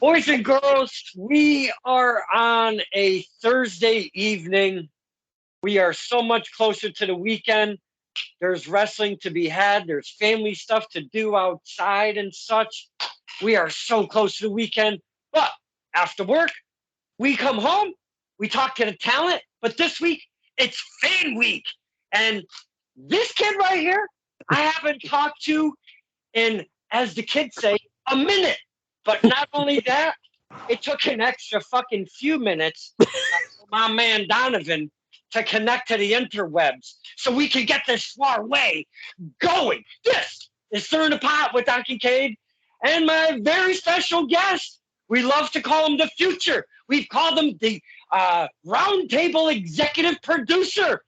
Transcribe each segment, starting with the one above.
Boys and girls, we are on a Thursday evening. We are so much closer to the weekend. There's wrestling to be had, there's family stuff to do outside and such. We are so close to the weekend. But after work, we come home, we talk to the talent. But this week, it's fan week. And this kid right here, I haven't talked to in, as the kids say, a minute. But not only that, it took an extra fucking few minutes for my man Donovan to connect to the interwebs so we can get this far way going. This is Stirring the Pot with Don Kincaid and my very special guest. We love to call him the future. We've called him the roundtable executive producer.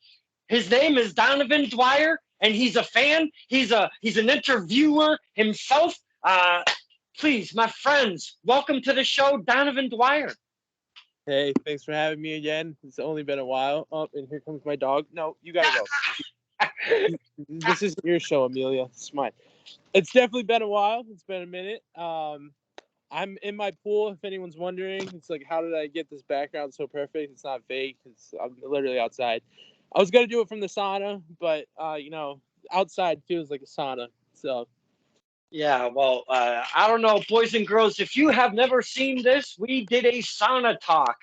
His name is Donovan Dwyer, and he's a fan. He's an interviewer himself. Please, my friends, welcome to the show, Donovan Dwyer. Hey, thanks for having me again. It's only been a while. Oh, and here comes my dog. No, you gotta go. This isn't your show, Amelia. It's mine. It's definitely been a while. It's been a minute. I'm in my pool, if anyone's wondering. It's like, how did I get this background so perfect? It's not fake. I'm literally outside. I was gonna do it from the sauna, but outside feels like a sauna. So Yeah, well, I don't know, boys and girls, if you have never seen this, we did a sauna talk,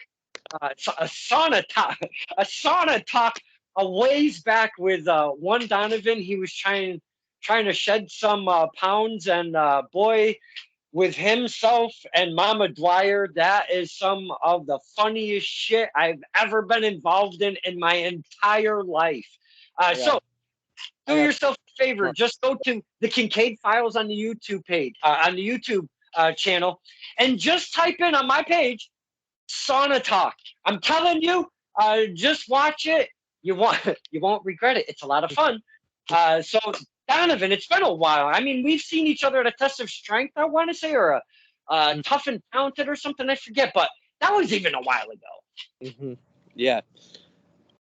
a sauna talk, a sauna talk a ways back with one Donovan. He was trying to shed some pounds, and boy, with himself and Mama Dwyer, that is some of the funniest shit I've ever been involved in my entire life. So do yourself a favor. Just go to the Kincaid Files on the YouTube page, on the YouTube channel, and just type in on my page, Sauna Talk. I'm telling you, just watch it. You won't regret it. It's a lot of fun. So Donovan, it's been a while. I mean, we've seen each other at a test of strength, I want to say, or a tough and talented or something. I forget, but that was even a while ago. Mm-hmm. Yeah.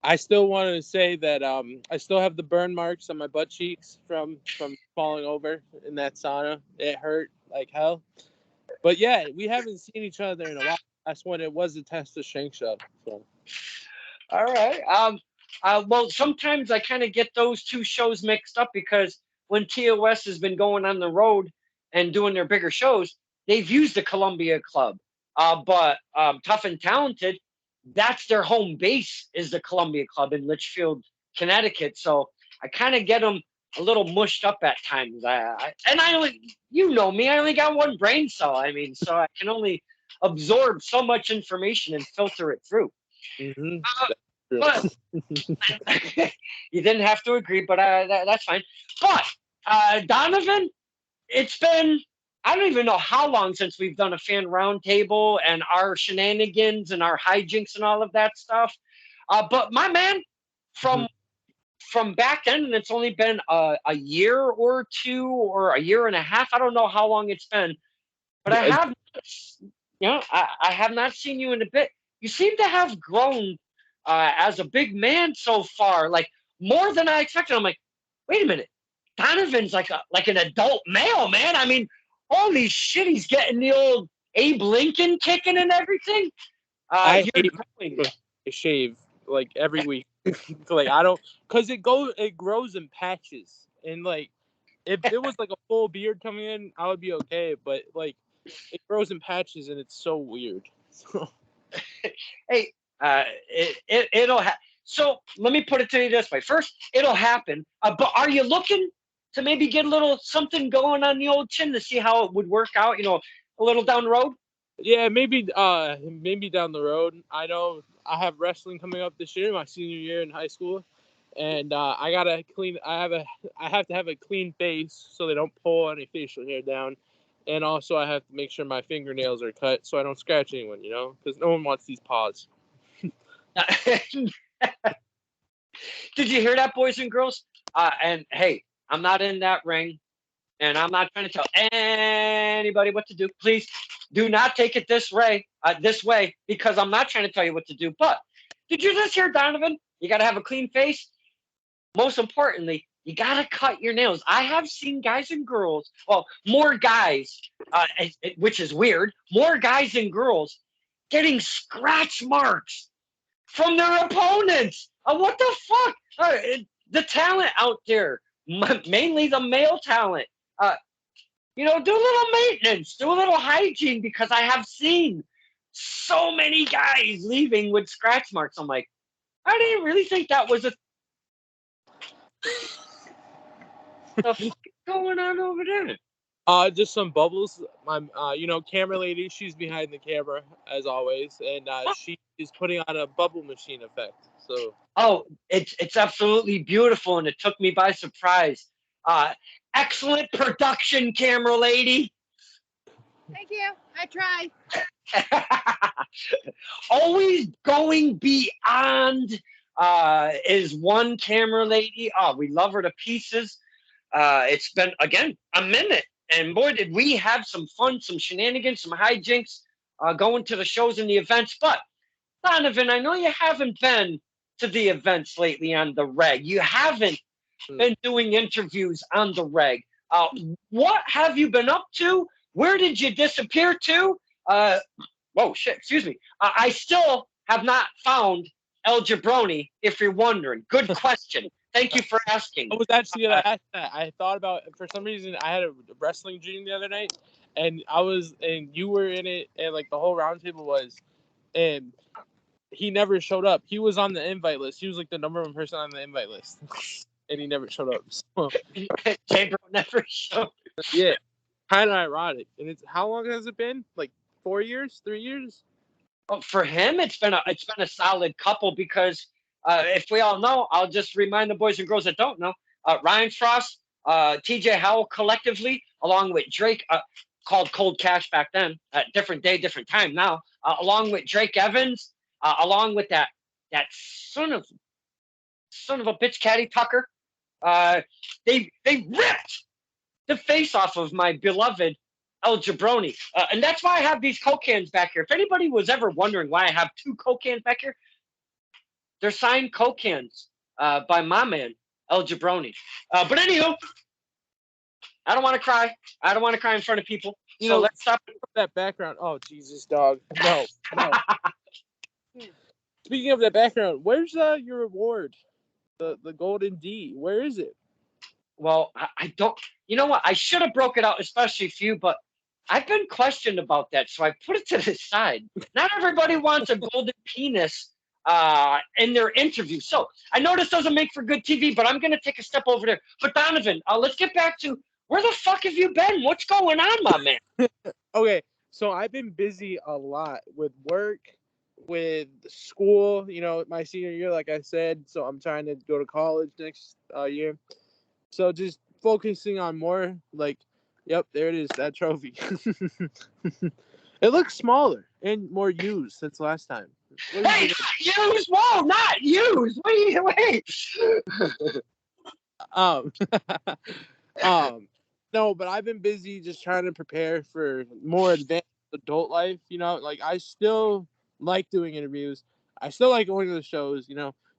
I still want to say that I still have the burn marks on my butt cheeks from falling over in that sauna. It hurt like hell. But yeah, we haven't seen each other in a while. That's when it was a test of strength show. So. All right. Well, sometimes I kind of get those two shows mixed up because when TOS has been going on the road and doing their bigger shows, they've used the Columbia Club. But Tough and Talented, that's their home base, is the Columbia Club in Litchfield, Connecticut. So I kind of get them a little mushed up at times. I only, you know me, I only got one brain cell. I mean, so I can only absorb so much information and filter it through. Mm-hmm. But you didn't have to agree, but that's fine. But Donovan, it's been, I don't even know how long since we've done a fan roundtable and our shenanigans and our hijinks and all of that stuff. But my man, from from back then, and it's only been a year or two or a year and a half. I don't know how long it's been, but I have not seen you in a bit. You seem to have grown as a big man so far, like more than I expected. I'm like, wait a minute, Donovan's like an adult male, man. I mean, holy shit, he's getting the old Abe Lincoln kicking and everything. I shave like every week. Like I don't, cause it grows in patches, and like if it was like a full beard coming in, I would be okay. But like it grows in patches, and it's so weird. Hey, it'll so let me put it to you this way. First, it'll happen. But are you looking to maybe get a little something going on the old chin to see how it would work out? A little down the road. Yeah, maybe down the road. I know I have wrestling coming up this year, my senior year in high school, and I gotta clean. I have to have a clean face so they don't pull any facial hair down, and also I have to make sure my fingernails are cut so I don't scratch anyone. Because no one wants these paws. Did you hear that, boys and girls? And hey, I'm not in that ring, and I'm not trying to tell anybody what to do. Please do not take it this way, because I'm not trying to tell you what to do. But did you just hear, Donovan? You got to have a clean face. Most importantly, You got to cut your nails. I have seen guys and girls, well, more guys, which is weird, more guys and girls getting scratch marks from their opponents. What the fuck? The talent out there, mainly the male talent, do a little maintenance, do a little hygiene, because I have seen so many guys leaving with scratch marks. I'm like, I didn't really think that was the fuck is going on over there? Just some bubbles. My, camera lady, she's behind the camera as always, and she is putting on a bubble machine effect. So. Oh, it's absolutely beautiful, and it took me by surprise. Excellent production, camera lady. Thank you. I try. Always going beyond is one camera lady. Oh, we love her to pieces. It's been, again, a minute. And boy, did we have some fun, some shenanigans, some hijinks going to the shows and the events. But, Donovan, I know you haven't been to the events lately on the reg. You haven't been doing interviews on the reg. What have you been up to? Where did you disappear to? Whoa, shit, excuse me. I still have not found El Jabroni, if you're wondering. Good question. Thank you for asking. I was actually going to ask that. I thought about, for some reason, I had a wrestling dream the other night, and you were in it, and like the whole round table was, and he never showed up. He was on the invite list. He was like the number one person on the invite list, and he never showed up. So. Chamber never showed. Yeah, kind of ironic. And how long has it been? Like 4 years, 3 years? Well, for him, it's been a solid couple, because if we all know, I'll just remind the boys and girls that don't know. Ryan Frost, TJ Howell collectively, along with Drake, called Cold Cash back then, different day, different time now, along with Drake Evans, along with that son of a bitch, Caddy Tucker. They ripped the face off of my beloved El Jabroni. And that's why I have these Coke cans back here. If anybody was ever wondering why I have 2 Coke cans back here, they're signed Coke cans by my man, El Jabroni. But anywho, I don't want to cry. I don't want to cry in front of people. So let's stop. That background. Oh, Jesus, dog. No. Speaking of that background, where's your award? The Golden D. Where is it? Well, I don't. You know what? I should have broke it out, especially for you, but I've been questioned about that, so I put it to the side. Not everybody wants a golden penis in their interview. So I know this doesn't make for good TV, but I'm going to take a step over there. But Donovan, let's get back to, where the fuck have you been? What's going on, my man? Okay, so I've been busy a lot with work, with school, my senior year, like I said. So I'm trying to go to college next year. So just focusing on more, like, yep, there it is, that trophy. It looks smaller and more used since last time. Hey, used? Whoa, not used. Wait. No, but I've been busy just trying to prepare for more advanced adult life. Like I still like doing interviews. I still like going to the shows.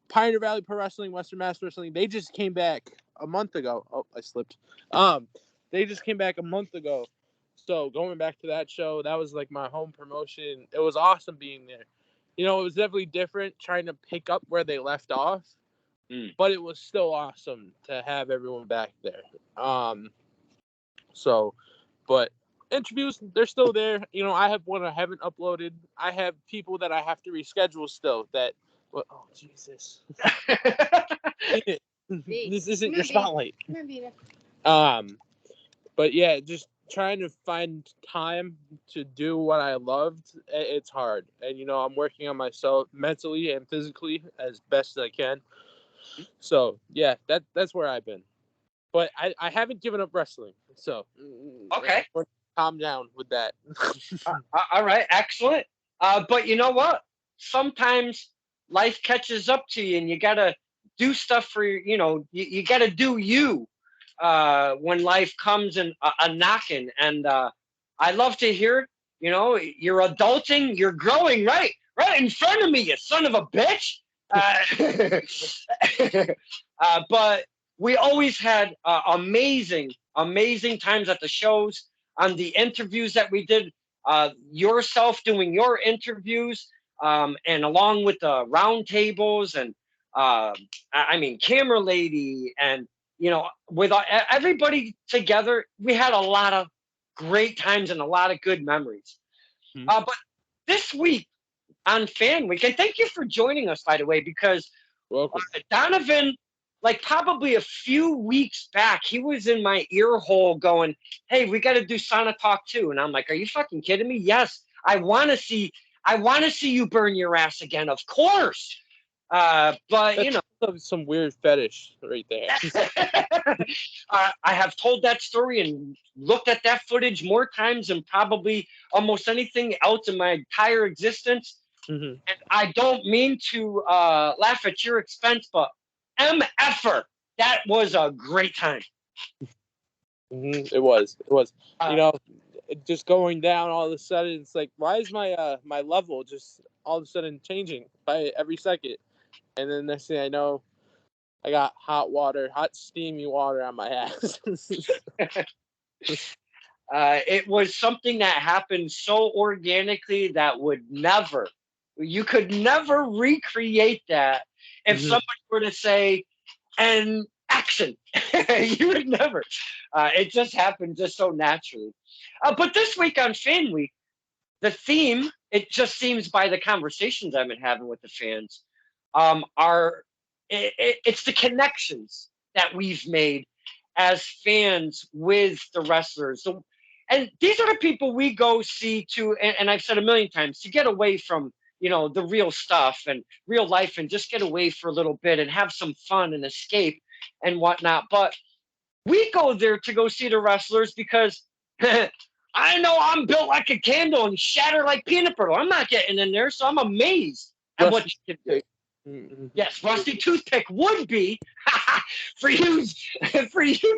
Pioneer Valley Pro Wrestling, Western Mass Wrestling. They just came back a month ago. Oh, I slipped. They just came back a month ago. So going back to that show, that was like my home promotion. It was awesome being there. It was definitely different trying to pick up where they left off, but it was still awesome to have everyone back there. But interviews, they're still there. I have one I haven't uploaded. I have people that I have to reschedule still that, oh, Jesus. This isn't your spotlight. But yeah, just trying to find time to do what I loved. It's hard. And, I'm working on myself mentally and physically as best as I can. So, yeah, that's where I've been. But I haven't given up wrestling. So, okay. Calm down with that. All right, excellent. But you know what? Sometimes life catches up to you, and you got to do stuff for, you got to do you. When life comes and a knocking, and I love to hear, you're adulting, you're growing right in front of me, you son of a bitch. But we always had amazing times at the shows, on the interviews that we did, yourself doing your interviews, and along with the round tables, and I mean, camera lady, and with everybody together, we had a lot of great times and a lot of good memories. Mhm. But this week on Fan Week, and thank you for joining us, by the way, because Welcome. Donovan, like probably a few weeks back, he was in my ear hole going, "Hey, we got to do Sauna Talk too." And I'm like, "Are you fucking kidding me? Yes, I want to see you burn your ass again, of course." But That's some weird fetish right there. I have told that story and looked at that footage more times than probably almost anything else in my entire existence. Mm-hmm. And I don't mean to laugh at your expense, but MFer, that was a great time. Mm-hmm. It was. Just going down all of a sudden. It's like, why is my level just all of a sudden changing by every second? And then next thing I know, I got hot steamy water on my ass. It was something that happened so organically that you could never recreate that if Mhm. somebody were to say, and action. You would never. It just happened just so naturally. But this week on Fan Week, the theme, it just seems by the conversations I've been having with the fans, it's the connections that we've made as fans with the wrestlers. So, and these are the people we go see to, and I've said a million times, to get away from the real stuff and real life, and just get away for a little bit and have some fun and escape and whatnot. But we go there to go see the wrestlers because I know I'm built like a candle and shatter like peanut butter. I'm not getting in there, so I'm amazed at what you can do. Mm-hmm. Yes, Rusty Toothpick would be for you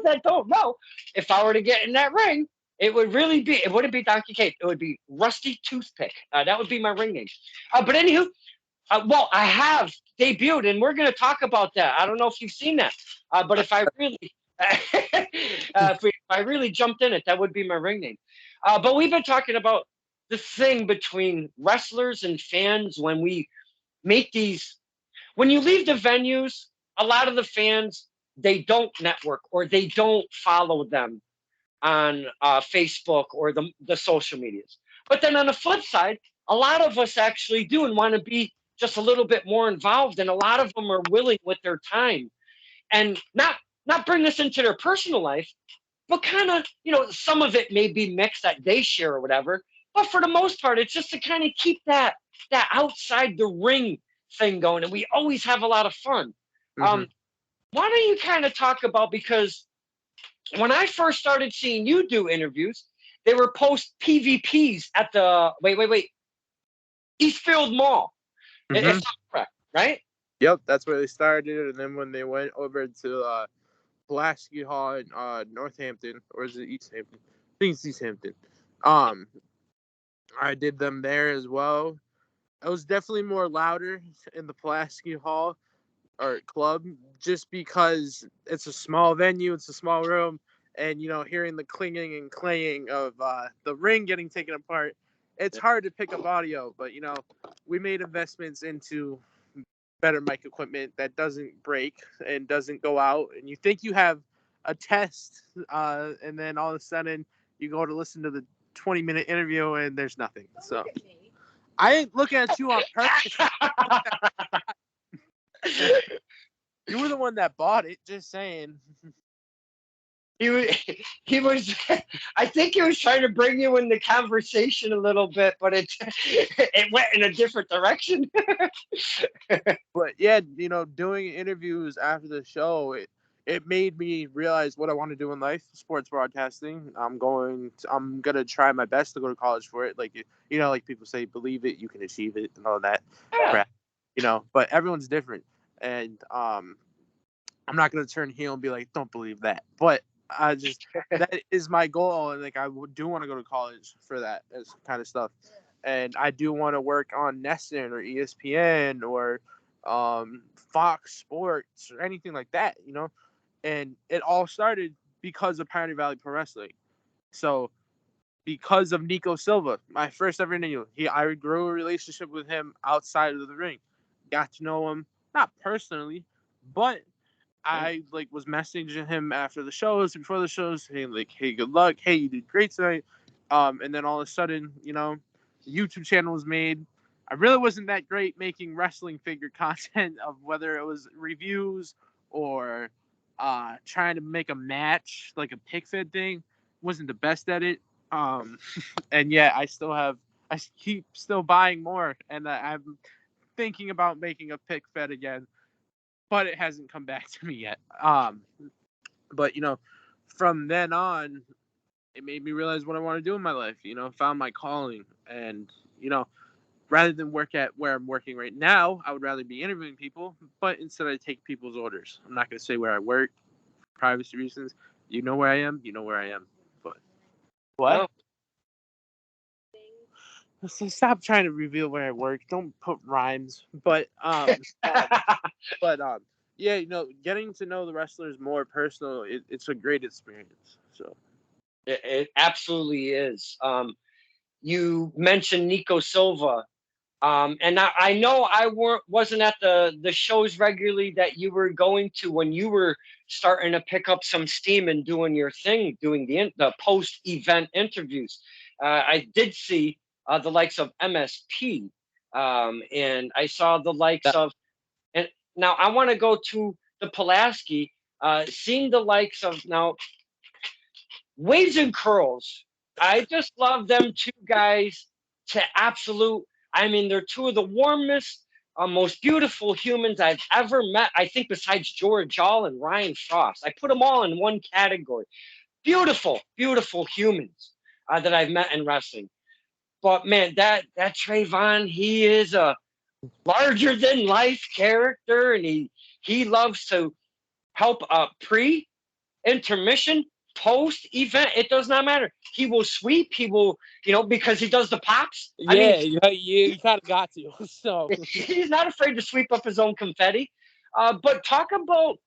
that don't know. If I were to get in that ring, it wouldn't be Donkey Kate. It would be Rusty Toothpick. That would be my ring name. But anywho, well, I have debuted, and we're going to talk about that. I don't know if you've seen that, but if I really, if I really jumped in it, that would be my ring name. But we've been talking about the thing between wrestlers and fans when we make these. When you leave the venues, a lot of the fans, they don't network or they don't follow them on Facebook or the social medias. But then on the flip side, a lot of us actually do and want to be just a little bit more involved, and a lot of them are willing with their time and not bring this into their personal life, but kind of some of it may be mixed that they share or whatever. But for the most part, it's just to kind of keep that outside the ring thing going, and we always have a lot of fun. Mm-hmm. Why don't you kind of talk about, because when I first started seeing you do interviews, they were post PvPs at the Eastfield Mall, if Mm-hmm. I'm correct, right? Yep, that's where they started, and then when they went over to Pulaski Hall in Northampton, or is it East Hampton? I think it's East Hampton. I did them there as well. It was definitely more louder in the Pulaski Hall or club, just because it's a small venue, it's a small room, and hearing the clinging and clanging of the ring getting taken apart, it's hard to pick up audio. But we made investments into better mic equipment that doesn't break and doesn't go out, and you think you have a test, and then all of a sudden you go to listen to the 20-minute interview and there's nothing. So I ain't looking at you on purpose. You were the one that bought it, just saying. He was I think he was trying to bring you in the conversation a little bit, but it went in a different direction. But yeah, doing interviews after the show, it made me realize what I want to do in life: sports broadcasting. I'm gonna try my best to go to college for it. Like like people say, believe it, you can achieve it, and all that crap. But everyone's different, and I'm not gonna turn heel and be like, don't believe that. But that is my goal, and like I do want to go to college for that kind of stuff, and I do want to work on Neston or ESPN or Fox Sports or anything like that. And it all started because of Pioneer Valley Pro Wrestling. So because of Nico Silva, my first ever interview, I grew a relationship with him outside of the ring. Got to know him, not personally, but I was messaging him after the shows, before the shows, saying hey, good luck. Hey, you did great tonight. And then all of a sudden, the YouTube channel was made. I really wasn't that great making wrestling figure content, of whether it was reviews or trying to make a match, like a pick fed thing. Wasn't the best at it. And yet I keep still buying more, and I'm thinking about making a pick fed again, but it hasn't come back to me yet. But from then on, it made me realize what I want to do in my life. Found my calling, and rather than work at where I'm working right now, I would rather be interviewing people. But instead, I take people's orders. I'm not going to say where I work, for privacy reasons. You know where I am. You know where I am. But what? Oh. So stop trying to reveal where I work. Don't put rhymes. But yeah, getting to know the wrestlers more personal, it's a great experience. So It absolutely is. You mentioned Nico Silva, and I know I wasn't at the shows regularly that you were going to when you were starting to pick up some steam and doing your thing, doing the post-event interviews. I did see the likes of MSP, and I saw the likes of. And now I want to go to the Pulaski, seeing the likes of now. Waves and Curls. I just love them two guys to absolute. I mean, they're two of the warmest, most beautiful humans I've ever met. I think besides George All and Ryan Frost. I put them all in one category. Beautiful, beautiful humans that I've met in wrestling. But man, that Trayvon, he is a larger than life character, and he loves to help pre intermission, post event, it does not matter. He will sweep. He will, because he does the pops. Yeah, I mean, you kind of got to. So he's not afraid to sweep up his own confetti. But talk about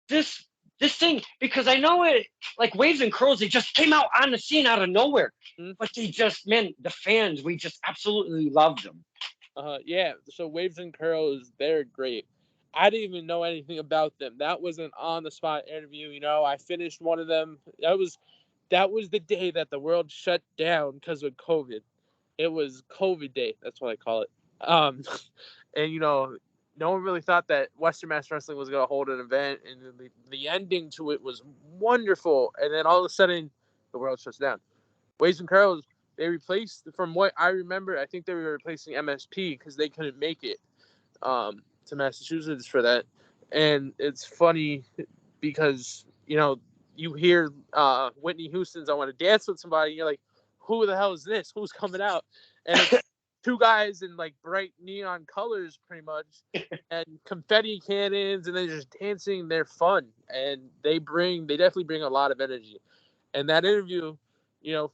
this thing, because I know it, like Waves and Curls, they just came out on the scene out of nowhere. Mm-hmm. But they just, man, the fans, we just absolutely loved them. Yeah. So Waves and Curls, they're great. I didn't even know anything about them. That was an on-the-spot interview. I finished one of them. That was the day that the world shut down because of COVID. It was COVID day. That's what I call it. And no one really thought that Western Mass Wrestling was going to hold an event, and the ending to it was wonderful. And then all of a sudden, the world shuts down. Waves and Curls, they replaced, from what I remember, I think they were replacing MSP because they couldn't make it to Massachusetts for that. And it's funny because you hear Whitney Houston's "I Want to Dance with Somebody," and you're like, who the hell is this? Who's coming out? And it's two guys in bright neon colors, pretty much, and confetti cannons, and they're just dancing. They're fun, and they definitely bring a lot of energy. And that interview,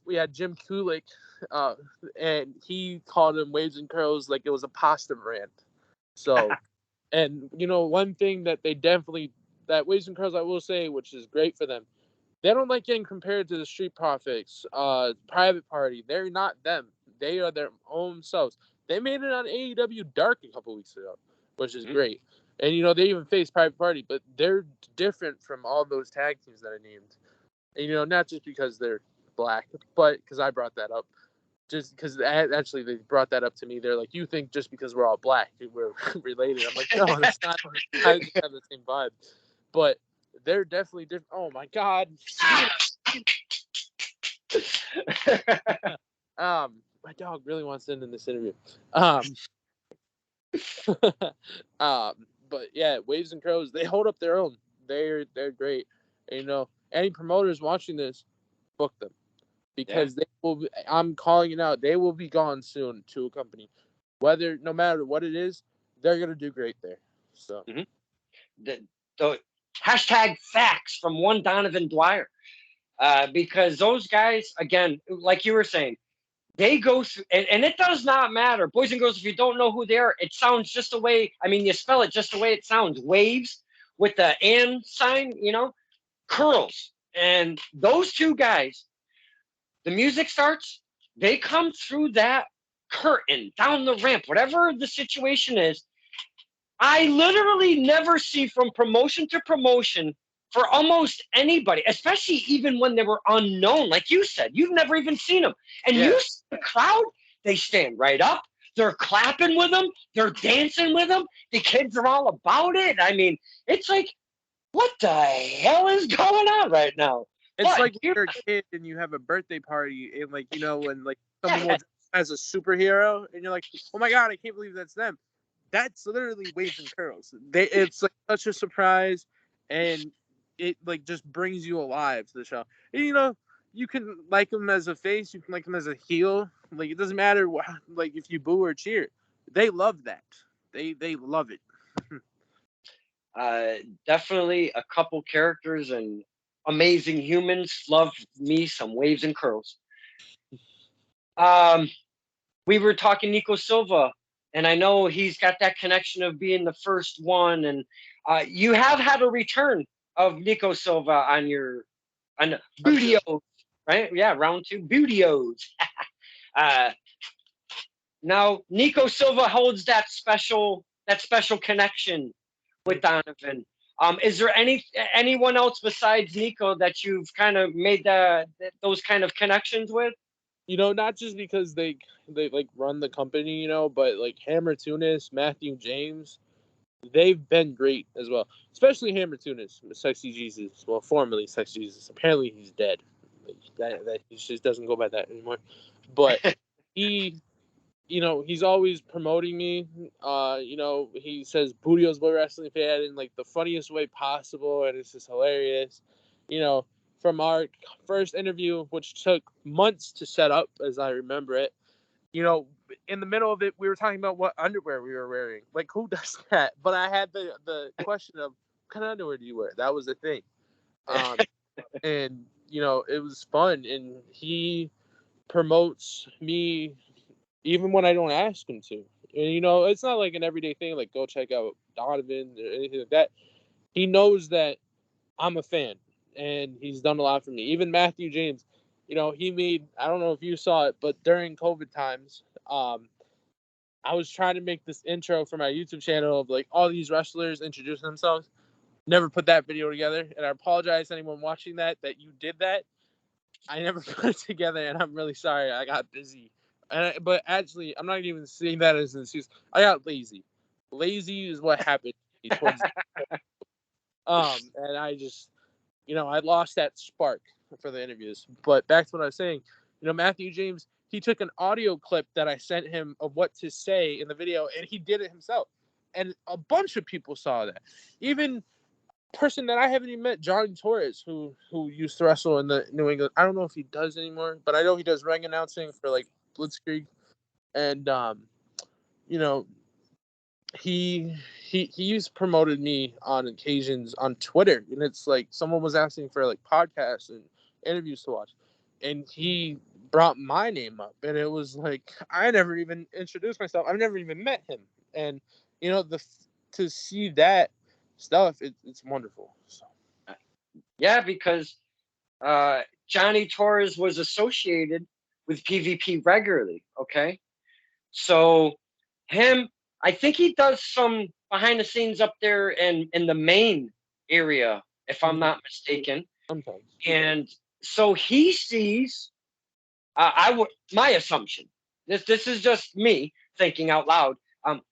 we had Jim Kulik, and he called them Waves and Curls like it was a pasta brand. So, and one thing that that Waves and Curls, I will say, which is great for them, they don't like getting compared to the Street Profits, Private Party. They're not them. They are their own selves. They made it on AEW Dark a couple weeks ago, which is great. And they even faced Private Party, but they're different from all those tag teams that I named. And not just because they're black, but because I brought that up. Just because actually they brought that up to me. They're like, you think just because we're all black we're related? I'm like, no, that's not. I just have the same vibe. But they're definitely different. Oh my god. My dog really wants to end in this interview. But yeah, Waves and Crows, they hold up their own. They're great. And, any promoters watching this, book them, because they will. I'm calling it out. They will be gone soon to a company, no matter what it is, they're gonna do great there. So the hashtag facts from one Donovan Dwyer, because those guys, again, like you were saying, they go through, and it does not matter, boys and girls, if you don't know who they are, it sounds just the way. I mean, you spell it just the way it sounds. Waves with the and sign, curls. And those two guys, the music starts, they come through that curtain down the ramp, whatever the situation is. I literally never see from promotion to promotion for almost anybody, especially even when they were unknown. Like you said, you've never even seen them. And you see the crowd, they stand right up. They're clapping with them. They're dancing with them. The kids are all about it. I mean, it's like, what the hell is going on right now? It's But like when you're a kid and you have a birthday party and like, when like someone will dress as a superhero and you're like, oh my God, I can't believe that's them. That's literally Waves and Curls. It's like such a surprise, and it like just brings you alive to the show. And, you can like them as a face, you can like them as a heel. Like it doesn't matter like if you boo or cheer. They love that. They love it. definitely a couple characters and amazing humans. Love me some Waves and Curls. We were talking Nico Silva, and I know he's got that connection of being the first one. And you have had a return of Nico Silva on Budios, right? Yeah, round 2 Budios. Now Nico Silva holds that special connection with Donovan. Is there anyone else besides Nico that you've kind of made those kind of connections with? Not just because they like run the company, but like Hammer Tunis, Matthew James, they've been great as well. Especially Hammer Tunis, Sexy Jesus. Well, formerly Sexy Jesus. Apparently he's dead. That he just doesn't go by that anymore. But he, he's always promoting me. He says Budio's Boy Wrestling Fan in like the funniest way possible, and it's just hilarious. From our first interview, which took months to set up, as I remember it, in the middle of it, we were talking about what underwear we were wearing. Like, who does that? But I had the question of, what kind of underwear do you wear? That was the thing. And, it was fun. And he promotes me even when I don't ask him to. And, it's not like an everyday thing, like go check out Donovan or anything like that. He knows that I'm a fan, and he's done a lot for me. Even Matthew James, he made, I don't know if you saw it, but during COVID times, I was trying to make this intro for my YouTube channel of like all these wrestlers introducing themselves. Never put that video together, and I apologize to anyone watching that you did that. I never put it together, and I'm really sorry. I got busy. But actually, I'm not even seeing that as an excuse. I got lazy. Lazy is what happened towards and I just, I lost that spark for the interviews. But back to what I was saying, Matthew James, he took an audio clip that I sent him of what to say in the video, and he did it himself. And a bunch of people saw that. Even a person that I haven't even met, Johnny Torres, who used to wrestle in the New England. I don't know if he does anymore, but I know he does ring announcing for like Blitzkrieg. And he's promoted me on occasions on Twitter, and it's like someone was asking for like podcasts and interviews to watch, and he brought my name up, and it was like I never even introduced myself. I've never even met him, and to see that stuff, it's wonderful. So. Yeah, because Johnny Torres was associated with PvP regularly. Okay, so him, I think he does some behind the scenes up there in the main area, if I'm not mistaken. Sometimes. And so he sees. My assumption. This is just me thinking out loud.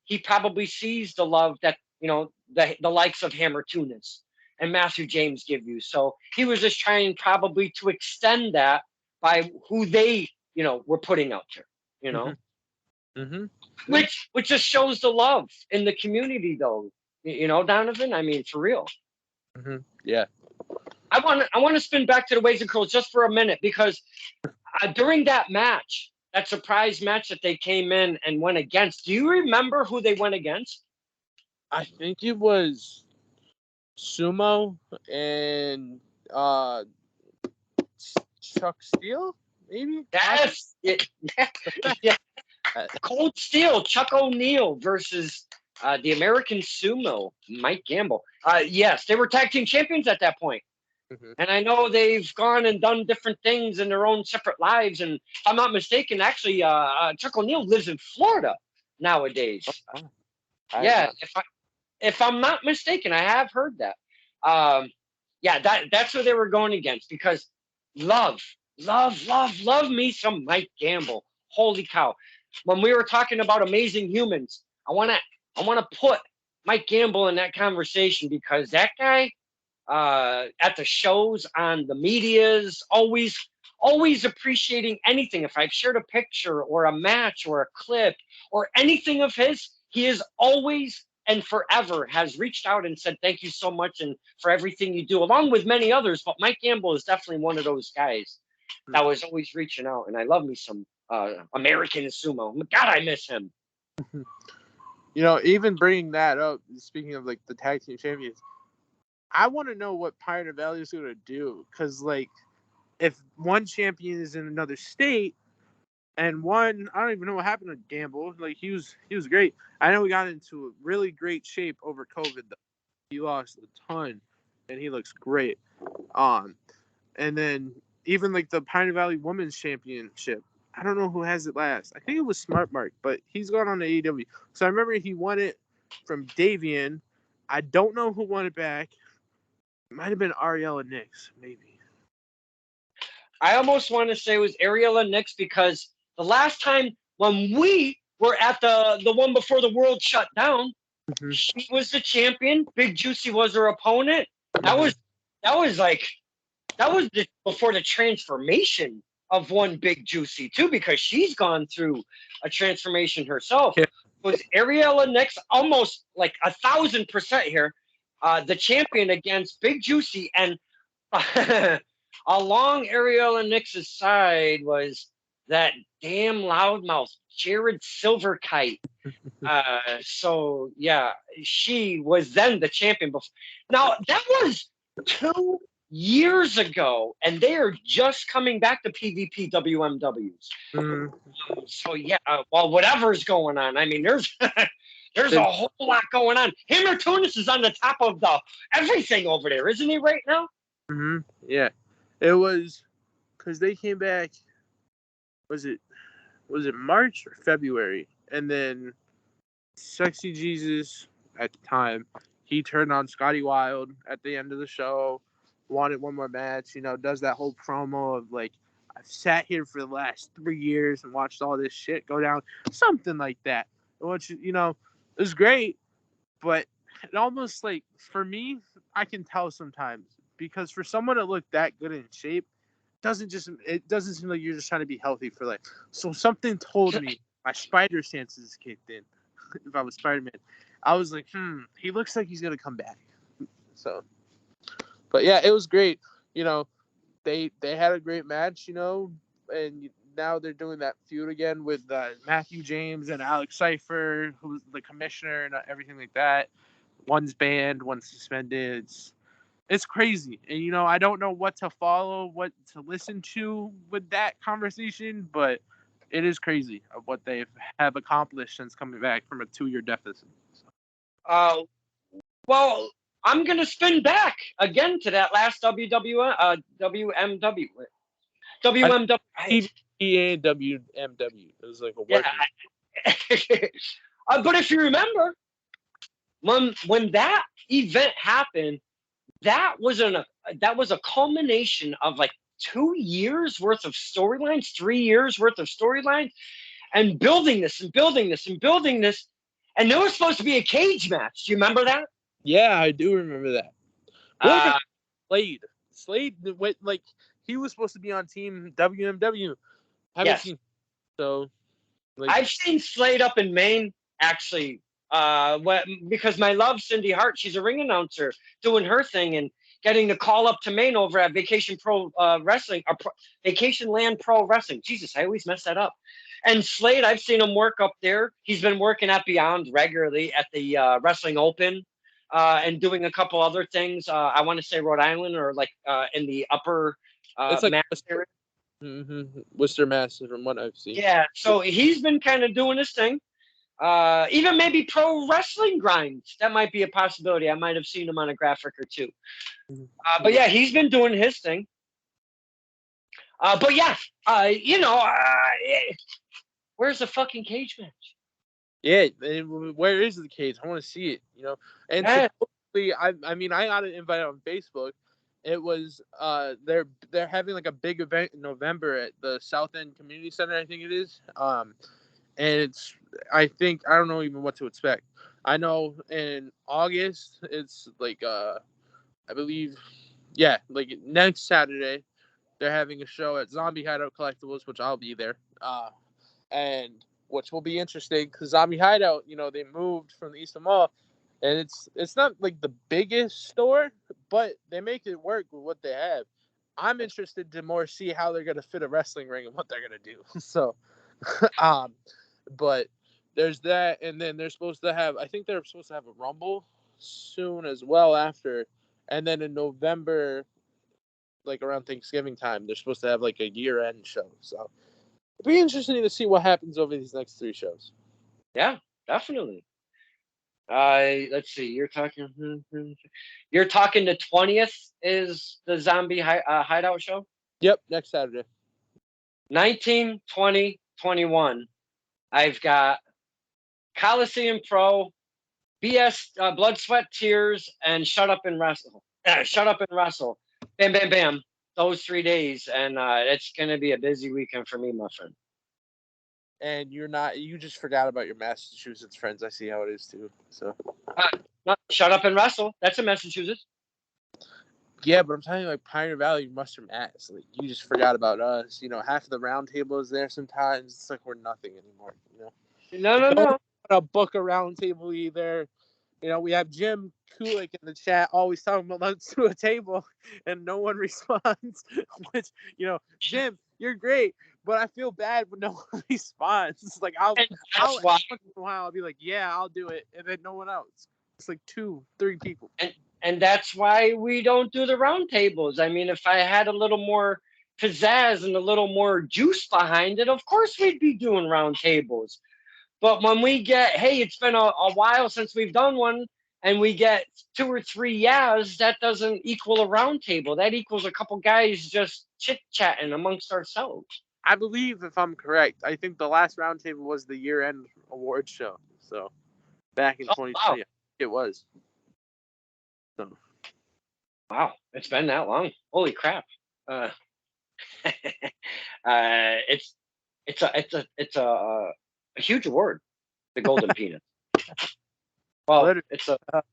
He probably sees the love that the likes of Hammer Tunis and Matthew James give you. So he was just trying probably to extend that by who they were putting out there. Mm-hmm. Which just shows the love in the community, though. Donovan. I mean, for real. Mm-hmm. Yeah. I want to spin back to the Waves and Curls just for a minute, because during that match, that surprise match that they came in and went against, do you remember who they went against? I think it was Sumo and Chuck Steele, maybe. Yes. Yeah. Cold Steel, Chuck O'Neal versus The American Sumo, Mike Gamble. Yes, they were tag team champions at that point. Mm-hmm. And I know they've gone and done different things in their own separate lives. And if I'm not mistaken, actually, Chuck O'Neil lives in Florida nowadays. Oh, Yeah, if I'm not mistaken, I have heard that. Yeah, that's who they were going against because love me some Mike Gamble. Holy cow! When we were talking about amazing humans, I wanna put Mike Gamble in that conversation because that guy at the shows on the medias always appreciating anything. If I've shared a picture or a match or a clip or anything of his, he is always and forever has reached out and said thank you so much and for everything you do, along with many others. But Mike Gamble is definitely one of those guys that was always reaching out, and I love me some American Sumo. God, I miss him. Even bringing that up, speaking of like the tag team champions, I want to know what Pioneer Valley is going to do. Because, like, if one champion is in another state and one, I don't even know what happened to Gamble. Like, he was great. I know we got into a really great shape over COVID, though. He lost a ton, and he looks great. And then even, like, the Pioneer Valley Women's Championship, I don't know who has it last. I think it was Smart Mark, but he's gone on to AEW. So I remember he won it from Davian. I don't know who won it back. It might have been Ariella Nix, maybe. I almost want to say it was Ariella Nix because the last time when we were at the one before the world shut down, she was the champion. Big Juicy was her opponent. That was before the transformation of one Big Juicy too, because she's gone through a transformation herself. Yeah. Was Ariella Nix almost like 1,000% here, the champion against Big Juicy, and along Ariella Nix's side was that damn loudmouth Jared Silverkite. So yeah, she was then the champion. Now that was 2 years ago, and they are just coming back to PvP WMWs. So yeah, well, whatever's going on. I mean, there's a whole lot going on. Hammer Tunis is on the top of the everything over there, isn't he? Right now. Yeah, it was because they came back. Was it March or February? And then Sexy Jesus at the time, he turned on Scotty Wild at the end of the show, wanted one more match. Does that whole promo of like, I've sat here for the last 3 years and watched all this shit go down, something like that. Which it was great, but it almost like for me, I can tell sometimes because for someone to look that good in shape, it doesn't seem like you're just trying to be healthy for life. So something told me my spider senses kicked in. If I was Spider-Man, I was like, he looks like he's gonna come back. So, but yeah, it was great. They had a great match. And now they're doing that feud again with Matthew James and Alex Cypher, who's the commissioner and everything like that. One's banned, one's suspended. It's crazy. And, I don't know what to follow, what to listen to with that conversation, but it is crazy of what they have accomplished since coming back from a 2-year deficit. So. Well, I'm going to spin back again to that last WMW. WMW. and WMW. It was like a yeah. But if you remember, when that event happened, that was a culmination of like 2 years worth of storylines, 3 years worth of storylines, and building this and building this and building this. And there was supposed to be a cage match. Do you remember that? Yeah, I do remember that. What Slade went like he was supposed to be on Team WMW. Haven't seen so. Like, I've seen Slade up in Maine actually. Because my love Cindy Hart, she's a ring announcer doing her thing and getting the call up to Maine over at Vacation Pro Wrestling or Vacation Land Pro Wrestling. Jesus, I always mess that up. And Slade, I've seen him work up there. He's been working at Beyond regularly at the Wrestling Open and doing a couple other things. I want to say Rhode Island or like in the upper it's like Mass area. Worcester, Mass, from what I've seen. Yeah, so he's been kind of doing his thing. Even maybe pro wrestling grinds. That might be a possibility. I might have seen him on a graphic or two. But yeah, he's been doing his thing. But yeah, where's the fucking cage match? Yeah, where is the cage? I want to see it. And supposedly, I mean, I got an invite on Facebook. It was they're having like a big event in November at the South End Community Center, I think it is. And I don't know even what to expect. I know in August it's like I believe, yeah, like next Saturday they're having a show at Zombie Hideout Collectibles, which I'll be there. And which will be interesting because Zombie Hideout, they moved from the Eastern Mall, and it's not like the biggest store, but they make it work with what they have. I'm interested to more see how they're gonna fit a wrestling ring and what they're gonna do. So, but there's that, and then they're supposed to have. I think they're supposed to have a Rumble soon as well after, and then in November, like around Thanksgiving time, they're supposed to have like a year-end show. So it'll be interesting to see what happens over these next 3 shows. Yeah, definitely. Let's see. You're talking the 20th is the Zombie Hideout show. Yep, next Saturday. 19, 20, 21. I've got Coliseum Pro, BS, Blood, Sweat, Tears, and Shut Up and Wrestle. Shut Up and Wrestle. Bam, bam, bam. Those 3 days, and it's gonna be a busy weekend for me, my friend. And you just forgot about your Massachusetts friends. I see how it is too. So Shut Up and Wrestle. That's in Massachusetts. yeah, but I'm telling you, like Pioneer Valley, Mustard Mass. Like you just forgot about us. Half of the round table is there sometimes. It's like we're nothing anymore. No. Don't a book a round table either. We have Jim Kulik in the chat always talking about let's do a table, and no one responds. Which Jim, you're great, but I feel bad when no one responds. It's like I'll once in a while I'll be like, yeah, I'll do it, and then no one else. It's like 2-3 people. And that's why we don't do the round tables. I mean, if I had a little more pizzazz and a little more juice behind it, of course we'd be doing round tables. But when we get, hey, it's been a while since we've done one, and we get 2 or 3 yeahs, that doesn't equal a round table. That equals a couple guys just chit-chatting amongst ourselves. I believe, if I'm correct, I think the last round table was the year-end award show. So back in 2020, wow. It was. So. Wow, it's been that long. Holy crap. It's a huge award, the Golden Peanut. Well, it's about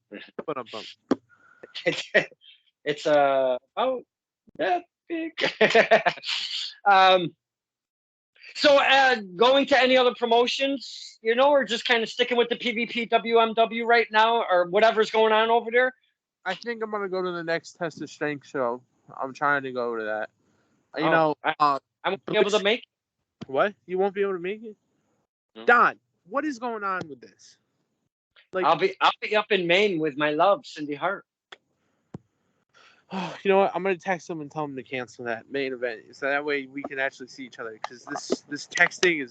that big. So going to any other promotions, or just kind of sticking with the PvP WMW right now, or whatever's going on over there? I think I'm gonna go to the next Test of Strength show. I'm trying to go to that. I won't be able to make it. What? You won't be able to make it? No. Don, what is going on with this? Like, I'll be up in Maine with my love, Cindy Hart. You know what? I'm gonna text them and tell them to cancel that main event, so that way we can actually see each other. Because this texting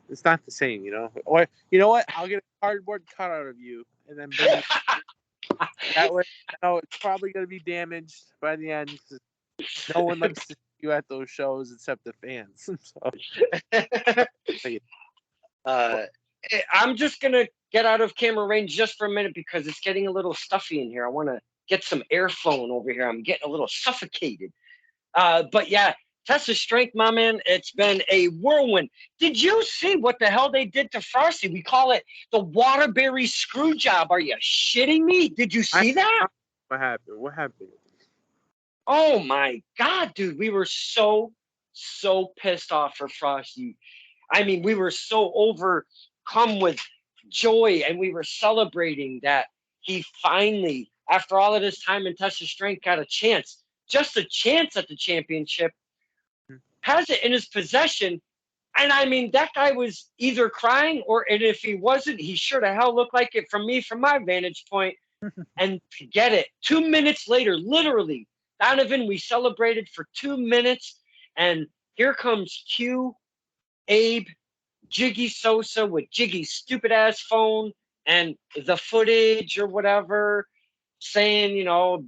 it's not the same, Or you know what? I'll get a cardboard cutout of you and then bring it. That way, it's probably gonna be damaged by the end. Cause no one likes to see you at those shows except the fans. I'm just gonna get out of camera range just for a minute because it's getting a little stuffy in here. I want to get some air flowing over here. I'm getting a little suffocated. But yeah, Test of Strength, my man, it's been a whirlwind. Did you see what the hell they did to Frosty? We call it the Waterbury screw job. Are you shitting me? Did you see that? What happened? Oh my God, dude. We were so pissed off for Frosty. I mean, we were so overcome with joy, and we were celebrating that he finally, after all of this time in Test of Strength, got just a chance at the championship, has it in his possession. And I mean, that guy was either crying and if he wasn't, he sure the hell looked like it from my vantage point. And to get it 2 minutes later, literally, Donovan, we celebrated for 2 minutes, and here comes Q, Abe, Jiggy Sosa with Jiggy's stupid ass phone and the footage or whatever, saying,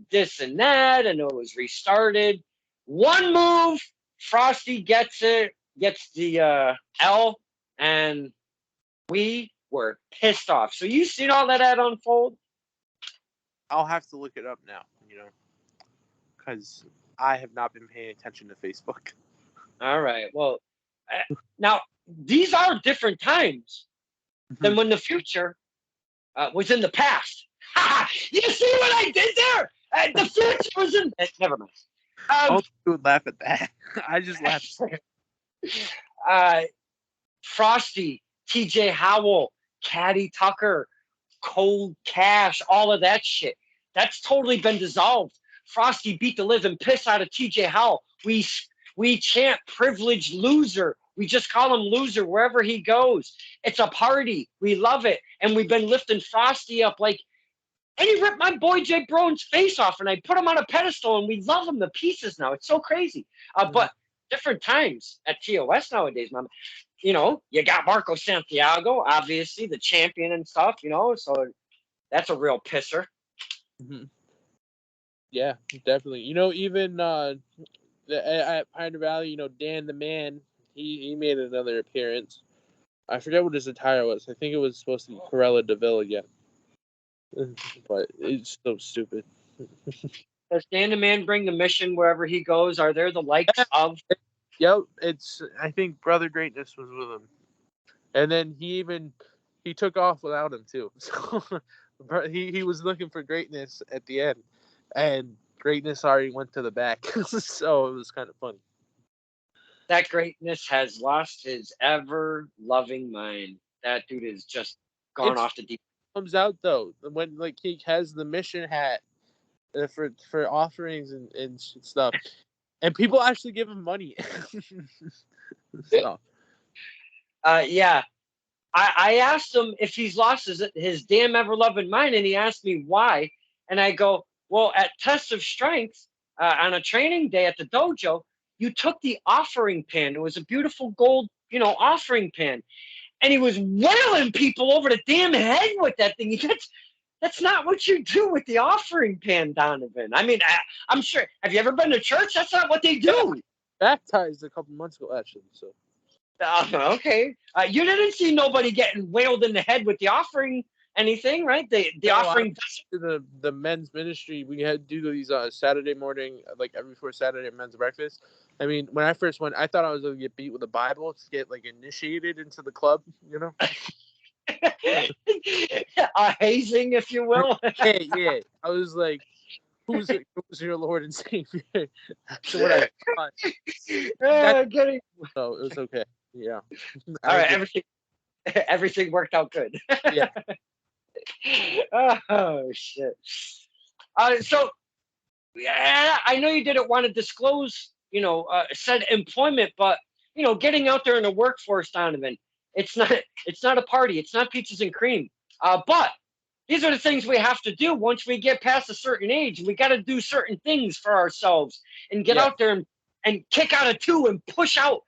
this and that, and it was restarted. One move, Frosty gets the L, and we were pissed off. So you seen all that ad unfold? I'll have to look it up now, because I have not been paying attention to Facebook. All right. Well, now these are different times than when the future was in the past. You see what I did there? The future was in. Never mind. Most people would laugh at that. I just laughed. Frosty, TJ Howell, Caddy Tucker, Cold Cash, all of that shit. That's totally been dissolved. Frosty beat the living piss out of TJ Howell. We chant privileged loser. We just call him loser wherever he goes. It's a party. We love it. And we've been lifting Frosty up and he ripped my boy Jay Brown's face off, and I put him on a pedestal, and we love him to pieces now. It's so crazy. But different times at TOS nowadays, man. You got Marco Santiago, obviously, the champion and stuff, so that's a real pisser. Mm-hmm. Yeah, definitely. Even at Pioneer Valley, Dan the Man, he made another appearance. I forget what his attire was. I think it was supposed to be Corella DeVille again. But it's so stupid. Does Dan the Man bring the mission wherever he goes? Are there the likes of? Yep, I think Brother Greatness was with him. And then he took off without him too. So he was looking for Greatness at the end. And Greatness already went to the back. So it was kind of funny. That Greatness has lost his ever-loving mind. That dude is just gone off the deep. Comes out though when he has the mission hat for offerings and stuff, and people actually give him money. So. Yeah, I asked him if he's lost his damn ever-loving mind, and he asked me why, and I go, well, at Test of Strength on a training day at the dojo, you took the offering pan. It was a beautiful gold, offering pan. And he was wailing people over the damn head with that thing. That's not what you do with the offering pan, Donovan. I mean, I'm sure. Have you ever been to church? That's not what they do. Baptized a couple months ago, actually. So. Okay. You didn't see nobody getting wailed in the head with the offering anything, right? The offering. The men's ministry, we had to do these Saturday morning, every 4 Saturday men's breakfast. I mean, when I first went, I thought I was going to get beat with a Bible to get initiated into the club, A hazing, if you will. Yeah. I was like, who's your Lord and Savior? That's what I thought. So it was okay. Yeah. All right. Everything worked out good. Yeah. Oh shit. So yeah, I know you didn't want to disclose, said employment, but getting out there in the workforce, Donovan, it's not a party. It's not peaches and cream. But these are the things we have to do once we get past a certain age. We got to do certain things for ourselves and get out there and kick out a two and push out,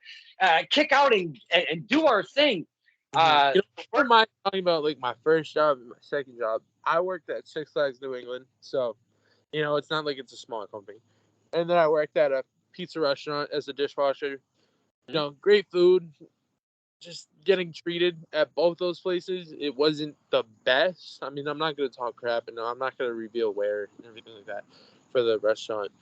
kick out and do our thing. I don't mind talking about my first job and my second job. I worked at Six Flags New England, so it's not like it's a small company. And then I worked at a pizza restaurant as a dishwasher. Great food. Just getting treated at both those places, it wasn't the best. I mean, I'm not going to talk crap, and I'm not going to reveal where and everything like that for the restaurant.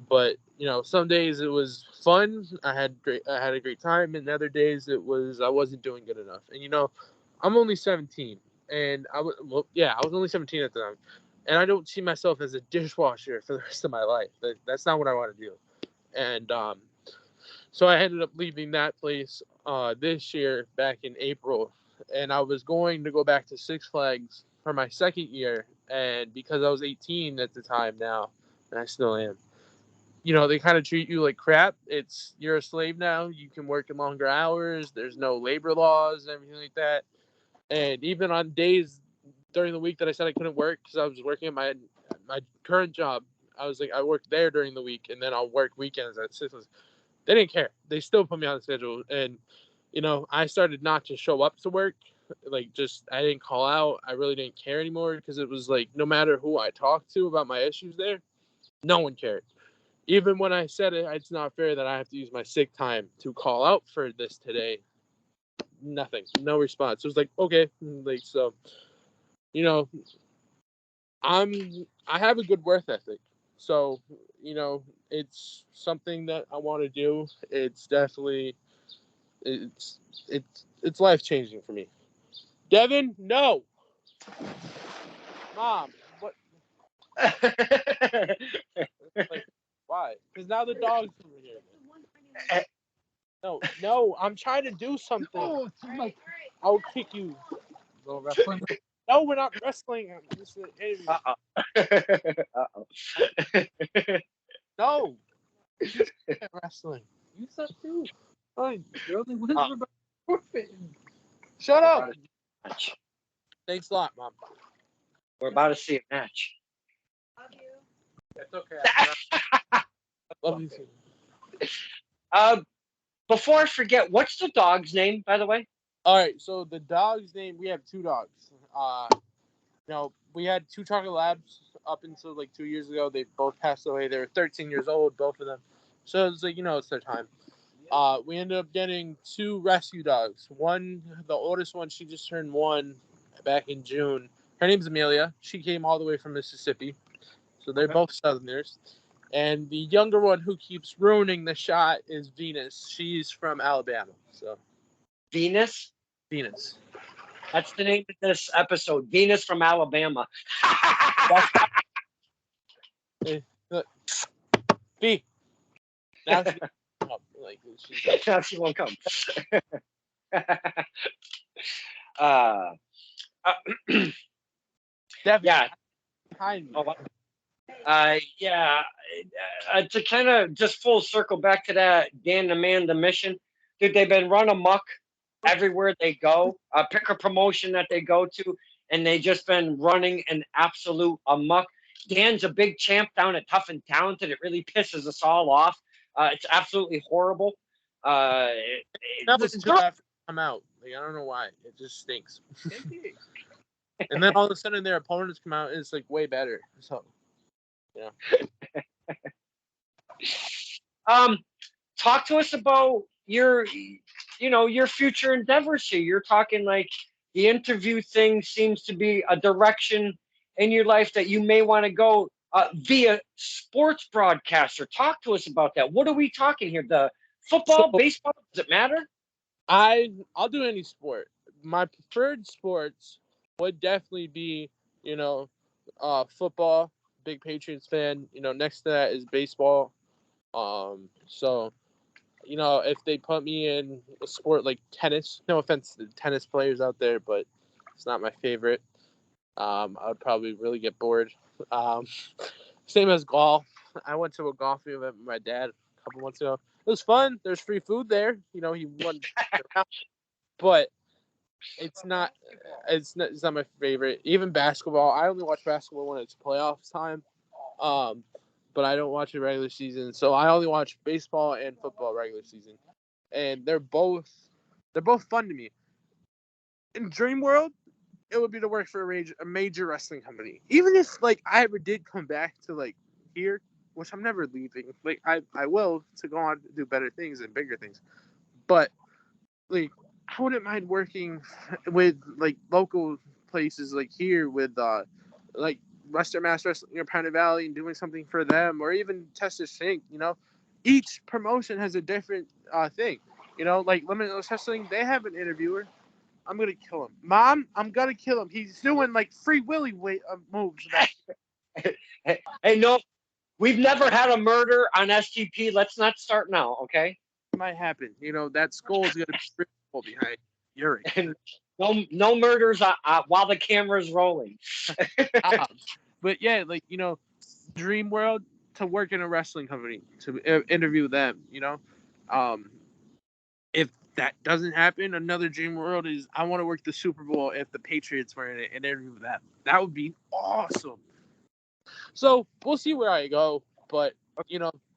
But some days it was fun. I had a great time, and other days I wasn't doing good enough. And I'm only 17, and I was only 17 at the time, and I don't see myself as a dishwasher for the rest of my life. That's not what I want to do. And so I ended up leaving that place this year back in April, and I was going to go back to Six Flags for my second year, and because I was 18 at the time now, and I still am. They kind of treat you like crap. You're a slave now. You can work in longer hours. There's no labor laws and everything like that. And even on days during the week that I said I couldn't work because I was working at my current job, I was I work there during the week, and then I'll work weekends at Six Flags. They didn't care. They still put me on the schedule. And I started not to show up to work. Like, I didn't call out. I really didn't care anymore because it was like, no matter who I talked to about my issues there, no one cared. Even when I said it's not fair that I have to use my sick time to call out for this today, nothing, no response. It was like, okay, like, so, I have a good work ethic. So, it's something that I want to do. It's definitely, it's life changing for me. Devin, no. Mom, what? Like, why? Because now the dog's over here. No, I'm trying to do something. I'll kick you. Little wrestling. No, we're not wrestling. This is an interview. Uh-oh. No. Wrestling. You suck too. Fine. You're only whisper about forfeiting. Shut up. Thanks a lot, Mom. We're about to see a match. Love you. That's okay. I love you too. Before I forget, what's the dog's name, by the way? All right, so the dog's name, we have two dogs. We had two chocolate labs up until like 2 years ago. They both passed away. They were 13 years old, both of them. So it's like, it's their time. We ended up getting two rescue dogs. One, the oldest one, she just turned 1 back in June. Her name's Amelia. She came all the way from Mississippi. So they're both Southerners. And the younger one who keeps ruining the shot is Venus. She's from Alabama. So Venus? Venus. That's the name of this episode. Venus from Alabama. Hey, look. B. Now she Now she won't come. Yeah. Behind me. Yeah. To kind of just full circle back to that Dan the Man, the mission. Dude, they've been run amok everywhere they go. Pick a promotion that they go to, and they just been running an absolute amok. Dan's a big champ down at Tough and Talented. It really pisses us all off. It's absolutely horrible. Listen to that come out. Like, I don't know why. It just stinks. And then all of a sudden their opponents come out and it's like way better. So talk to us about your future endeavors here. You're talking like the interview thing seems to be a direction in your life that you may want to go via sports broadcaster. Talk to us about that. What are we talking here? The football, baseball, does it matter? I'll do any sport. My preferred sports would definitely be, football. Big Patriots fan. Next to that is baseball. So, if they put me in a sport like tennis, no offense to the tennis players out there, but it's not my favorite. I would probably really get bored. Same as golf. I went to a golf event with my dad a couple months ago. It was fun. There's free food there. He won, but it's not my favorite. Even basketball. I only watch basketball when it's playoffs time. But I don't watch it regular season. So I only watch baseball and football regular season. And they're both fun to me. In Dream World, it would be to work for a major wrestling company. Even if I ever did come back to here, which I'm never leaving. I will to go on to do better things and bigger things. But I wouldn't mind working with local places here with Western Mass Wrestling or Pioneer Valley and doing something for them, or even Testis Inc. Each promotion has a different thing. Limitless Wrestling, they have an interviewer. I'm gonna kill him, Mom. I'm gonna kill him. He's doing Free Willy moves. Hey, no, we've never had a murder on STP. Let's not start now, okay? It might happen. That skull is gonna be behind Yuri. No murders while the camera's rolling. But yeah, Dream World, to work in a wrestling company, to interview them, if that doesn't happen, another Dream World is I want to work the Super Bowl if the Patriots were in it and interview them. That would be awesome. So we'll see where I go, but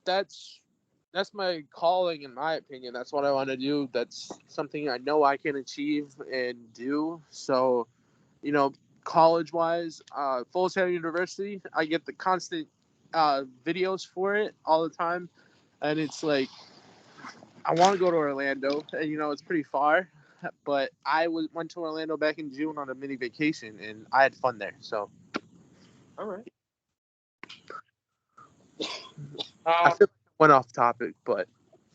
that's that's my calling, in my opinion. That's what I want to do. That's something I know I can achieve and do. So, you know, college-wise, Full Sail University, I get the constant videos for it all the time, and it's like I want to go to Orlando, and it's pretty far, but went to Orlando back in June on a mini vacation, and I had fun there. So, All right. I feel like I went off topic, but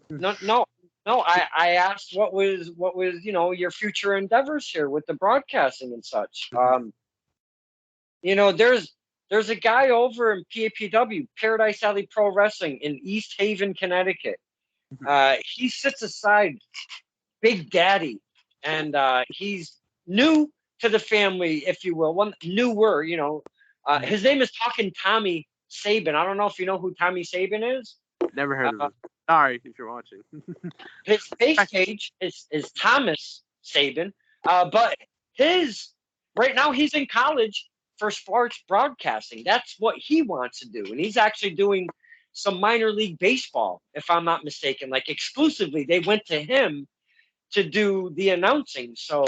No. I asked what was your future endeavors here with the broadcasting and such. There's a guy over in PAPW, Paradise Alley Pro Wrestling in East Haven, Connecticut. He sits aside Big Daddy, and he's new to the family, if you will. One newer, his name is Talking Tommy Saban. I don't know if you know who Tommy Saban is. never heard of him. Sorry if you're watching. His face page is Thomas Saban, but right now he's in college for sports broadcasting. That's what he wants to do, and he's actually doing some minor league baseball, if I'm not mistaken. Like exclusively, they went to him to do the announcing. So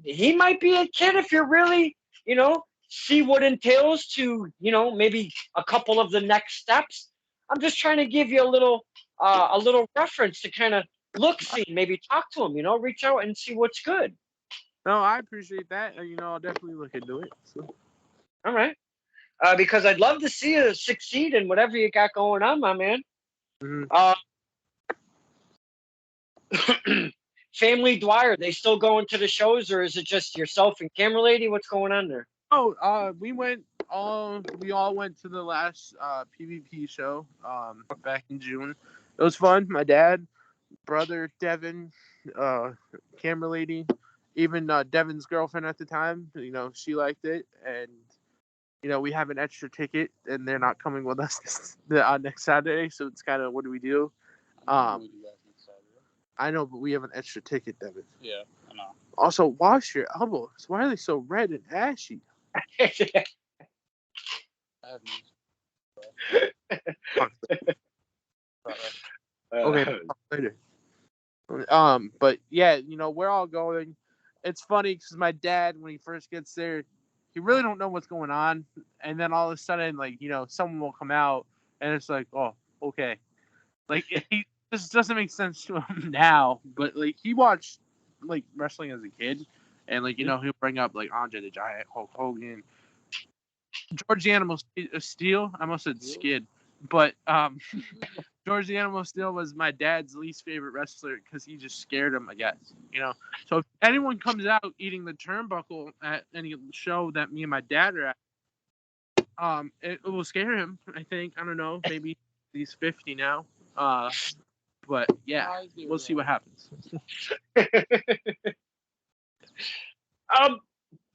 he might be a kid if you're really, see what entails to, maybe a couple of the next steps. I'm just trying to give you a little reference to kind of see, maybe talk to him, reach out and see what's good. No, I appreciate that. I'll definitely look into it. So. All right. Because I'd love to see you succeed in whatever you got going on, my man. Mm-hmm. Family Dwyer, they still going to the shows, or is it just yourself and camera lady? What's going on there? Oh, we all went to the last PvP show back in June. It was fun. My dad, brother Devin, camera lady, even Devin's girlfriend at the time, she liked it, and we have an extra ticket, and they're not coming with us next Saturday, so it's kind of, what do we do? I know, but we have an extra ticket, Devin. Yeah, I know. Also, wash your elbows. Why are they so red and ashy? I have Okay, later. But yeah, we're all going. It's funny because my dad, when he first gets there, he really don't know what's going on, and then all of a sudden, like someone will come out, and it's like, oh, okay, like this doesn't make sense to him now, but like he watched like wrestling as a kid, and like he'll bring up like Andre the Giant, Hulk Hogan, George the Animal Steel. I almost said Skid, but George the Animal Steel was my dad's least favorite wrestler because he just scared him, I guess. So if anyone comes out eating the turnbuckle at any show that me and my dad are at, it will scare him. I think. I don't know. Maybe he's 50 now. But yeah, we'll see what happens.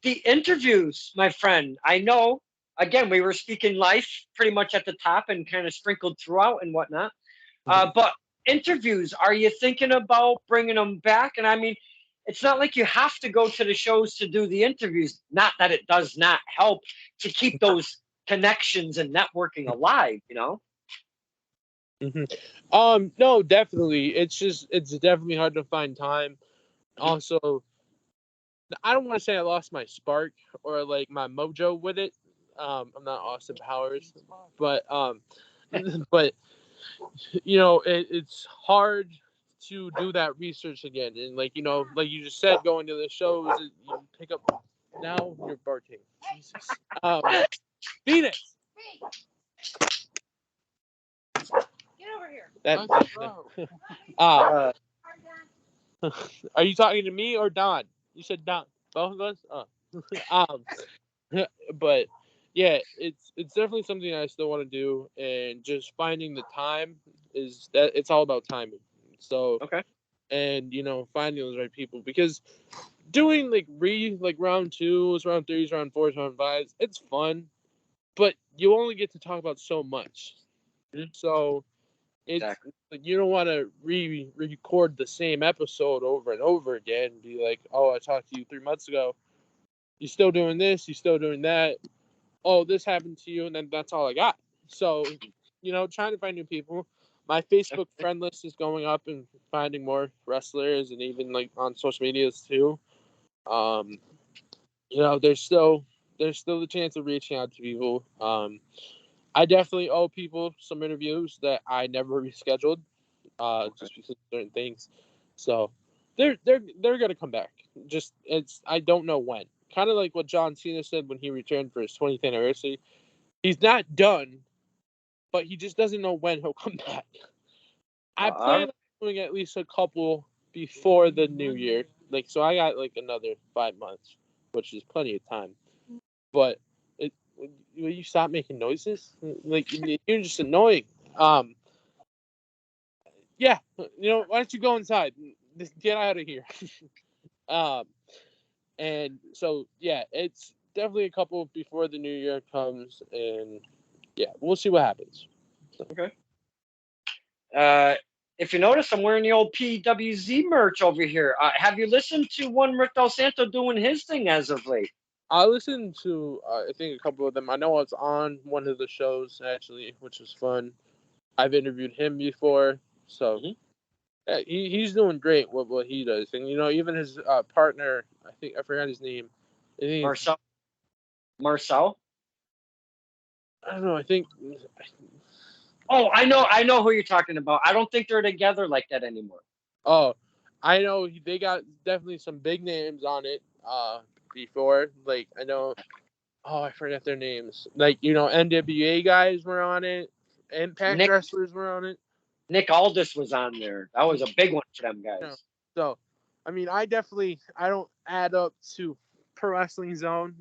The interviews, my friend. I know. Again, we were speaking life pretty much at the top and kind of sprinkled throughout and whatnot. But interviews, are you thinking about bringing them back? And I mean, it's not like you have to go to the shows to do the interviews. Not that it does not help to keep those connections and networking alive, Mm-hmm. No, definitely. It's definitely hard to find time. Also, I don't want to say I lost my spark or like my mojo with it. I'm not Austin Powers, but but it's hard to do that research again, and like you just said, going to the shows, you pick up. Now you're barking, Jesus. Venus. Get over here. Are you talking to me or Don? You said Don. Both of us. But yeah, it's definitely something I still want to do, and just finding the time is that it's all about timing. So okay, and finding those right people, because doing like round 2s, round 3s, round 4s, round 5s, it's fun, but you only get to talk about so much. So it's like you don't want to record the same episode over and over again and be like, oh, I talked to you 3 months ago. You still doing this? You still doing that? Oh, this happened to you, and then that's all I got. So, trying to find new people. my Facebook friend list is going up and finding more wrestlers, and even like on social medias too. There's still the chance of reaching out to people. I definitely owe people some interviews that I never rescheduled, just because of certain things. So they're gonna come back. I don't know when. Kind of like what John Cena said when he returned for his 20th anniversary. He's not done, but he just doesn't know when he'll come back. I plan on doing at least a couple before the new year. So I got another 5 months, which is plenty of time. But will you stop making noises? You're just annoying. Yeah, why don't you go inside? Get out of here. And so yeah, it's definitely a couple before the new year comes, and yeah, we'll see what happens. Okay. If you notice, I'm wearing the old PWZ merch over here. Have you listened to one Rick Del Santo doing his thing as of late? I listened to I think a couple of them. I know I was on one of the shows actually, which was fun. I've interviewed him before, so he's doing great with what he does, and even his partner, I forgot his name. I think Marcel. I don't know. I think. Oh, I know who you're talking about. I don't think they're together like that anymore. Oh, I know they got definitely some big names on it. Before, I know. Oh, I forget their names. NWA guys were on it. Impact wrestlers were on it. Nick Aldis was on there. That was a big one for them guys. So, I mean, I don't add up to Pro Wrestling Zone.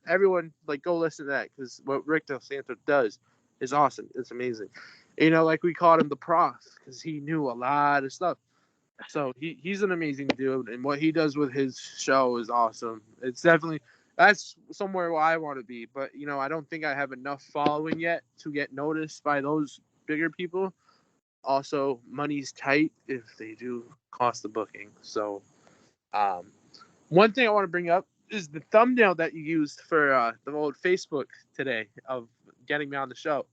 Everyone go listen to that, because what Rick Del Santo does is awesome. It's amazing. We called him the Prof because he knew a lot of stuff. So he's an amazing dude, and what he does with his show is awesome. That's somewhere where I want to be, but I don't think I have enough following yet to get noticed by those bigger people. Also, money's tight if they do cost the booking. So, one thing I want to bring up is the thumbnail that you used for the old Facebook today of getting me on the show.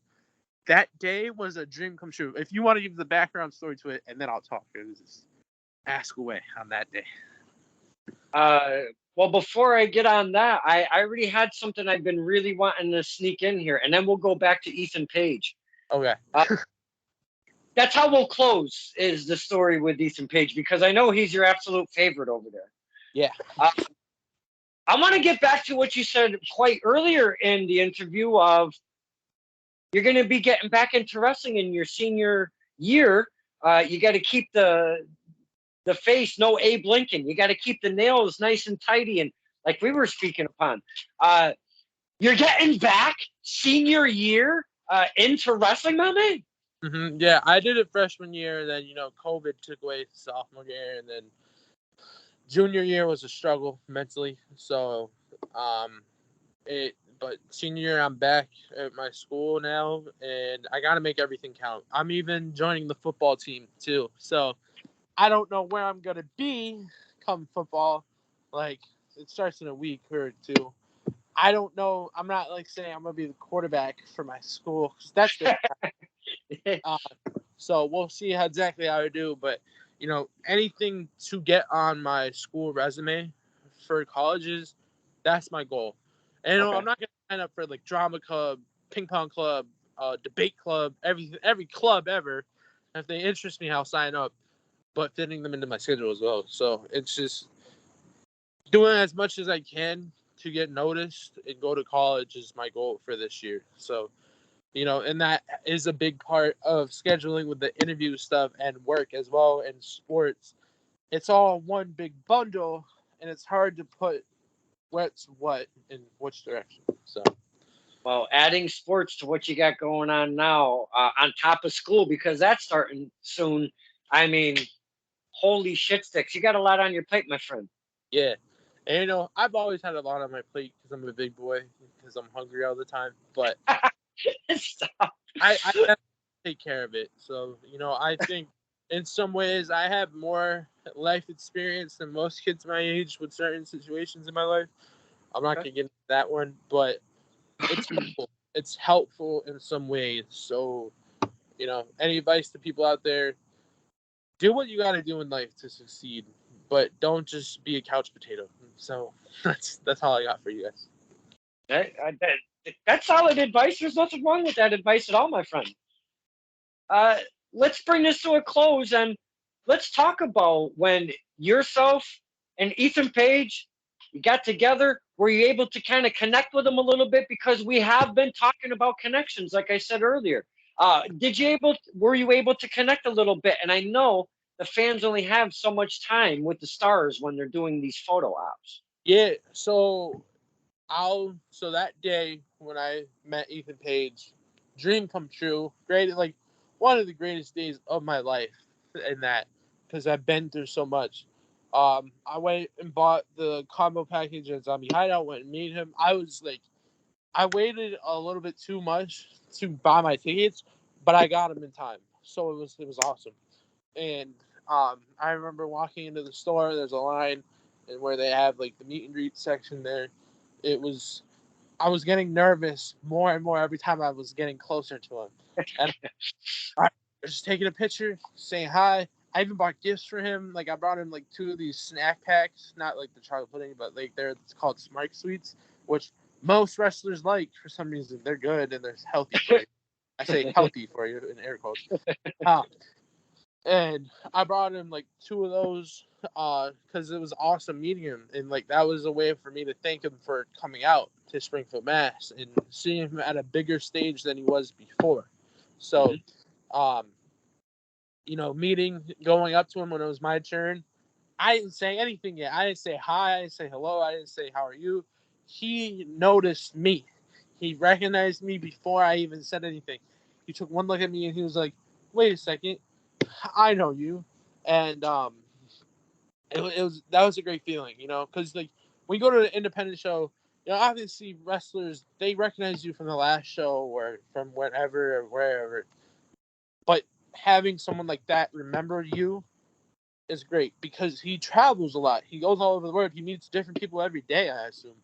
That day was a dream come true. If you want to give the background story to it, and then I'll talk. Just ask away on that day. Well, before I get on that, I already had something I've been really wanting to sneak in here, and then we'll go back to Ethan Page. Okay. That's how we'll close, is the story with Ethan Page, because I know he's your absolute favorite over there. Yeah. I want to get back to what you said quite earlier in the interview of you're going to be getting back into wrestling in your senior year. You got to keep the face, no Abe Lincoln. You got to keep the nails nice and tidy, and like we were speaking upon. You're getting back senior year into wrestling, my man? Mm-hmm. Yeah, I did it freshman year, and then COVID took away sophomore year, and then junior year was a struggle mentally. So, but senior year I'm back at my school now, and I got to make everything count. I'm even joining the football team too. So, I don't know where I'm gonna be come football. It starts in a week or two. I don't know. I'm not saying I'm gonna be the quarterback for my school, because that's good. So we'll see exactly how I do. But anything to get on my school resume for colleges, that's my goal. And I'm not gonna sign up for drama club, ping pong club, debate club, every club ever. If they interest me, I'll sign up. But fitting them into my schedule as well. So it's just doing as much as I can to get noticed and go to college is my goal for this year. So, and that is a big part of scheduling with the interview stuff and work as well, and sports. It's all one big bundle, and it's hard to put what's what in which direction. So, well, adding sports to what you got going on now on top of school, because that's starting soon. I mean, holy shit sticks. You got a lot on your plate, my friend. Yeah. And, I've always had a lot on my plate because I'm a big boy, because I'm hungry all the time. But I take care of it. So, I think in some ways I have more life experience than most kids my age with certain situations in my life. I'm not going to get into that one, but it's helpful. It's helpful in some ways. So, Any advice to people out there? Do what you got to do in life to succeed, but don't just be a couch potato. So that's all I got for you guys. That's solid advice. There's nothing wrong with that advice at all, my friend. Uh, let's bring this to a close and let's talk about when yourself and Ethan Page you got together. Were you able to kind of connect with him a little bit because we have been talking about connections, like I said earlier. Were you able to connect a little bit? And I know the fans only have so much time with the stars when they're doing these photo ops. Yeah. So that day when I met Ethan Page, dream come true. Great, like one of the greatest days of my life in that, because I've been through so much. I went and bought the combo package at Zombie Hideout, went and meet him. I waited a little bit too much to buy my tickets, but I got them in time. So it was awesome. And I remember walking into the store, there's a line, and where they have like the meet and greet section there. I was getting nervous more and more every time I was getting closer to him. And I was just taking a picture, saying hi. I even bought gifts for him. Like I brought him like 2 of these snack packs, not like the chocolate pudding, but like it's called Smart Sweets, which most wrestlers like for some reason. They're good and they're healthy for you. I say healthy for you in air quotes. And I brought him like 2 of those because it was awesome meeting him, and like that was a way for me to thank him for coming out to Springfield, Mass, and seeing him at a bigger stage than he was before. So, going up to him when it was my turn, I didn't say anything yet. I didn't say hi. I didn't say hello. I didn't say how are you. He noticed me. He recognized me before I even said anything. He took one look at me and he was like, "Wait a second. I know you," and that was a great feeling, because like when you go to an independent show, obviously wrestlers they recognize you from the last show or from whatever or wherever, but having someone like that remember you is great because he travels a lot. He goes all over the world. He meets different people every day, I assume.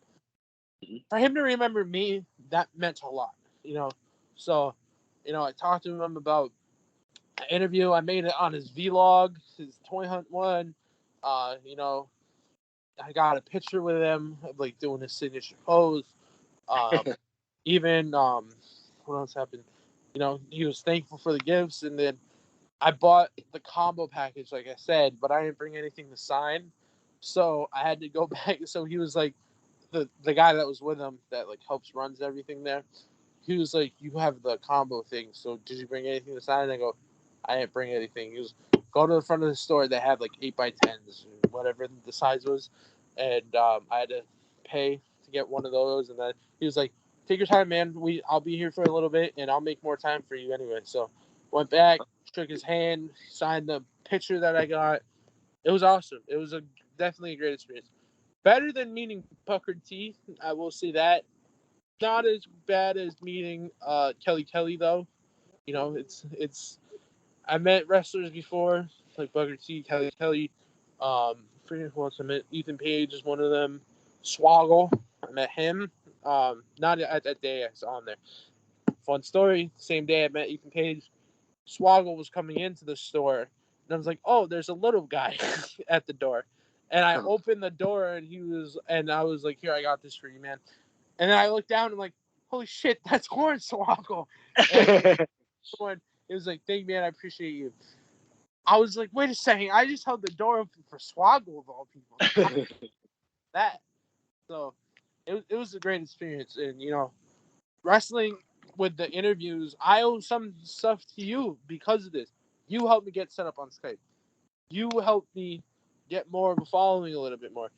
For him to remember me, that meant a lot, So, I talked to him about interview. I made it on his vlog, his toy hunt one. I got a picture with him of like doing his signature pose. Even what else happened? He was thankful for the gifts, and then I bought the combo package, like I said, but I didn't bring anything to sign, so I had to go back. So he was like, the guy that was with him that like runs everything there. He was like, "You have the combo thing, so did you bring anything to sign?" And I go, "I didn't bring anything." He was, "Go to the front of the store. They had like 8x10s, whatever the size was," and I had to pay to get one of those. And then he was like, "Take your time, man. I'll be here for a little bit, and I'll make more time for you anyway." So went back, shook his hand, signed the picture that I got. It was awesome. It was definitely a great experience. Better than meeting Puckered T, I will say that. Not as bad as meeting Kelly though. It's I met wrestlers before, like Booker T, Kelly. Forget who else I met. Ethan Page is one of them. Swoggle, I met him. Not at that day I saw him there. Fun story. Same day I met Ethan Page. Swoggle was coming into the store, and I was like, "Oh, there's a little guy at the door." And I opened the door, and I was like, "Here, I got this for you, man." And then I looked down and I'm like, "Holy shit, that's Hornswoggle." And it was like, "Thank you, man, I appreciate you." I was like, "Wait a second, I just held the door open for Swoggle of all people." That. So it was a great experience. And, wrestling with the interviews, I owe some stuff to you because of this. You helped me get set up on Skype. You helped me get more of a following a little bit more.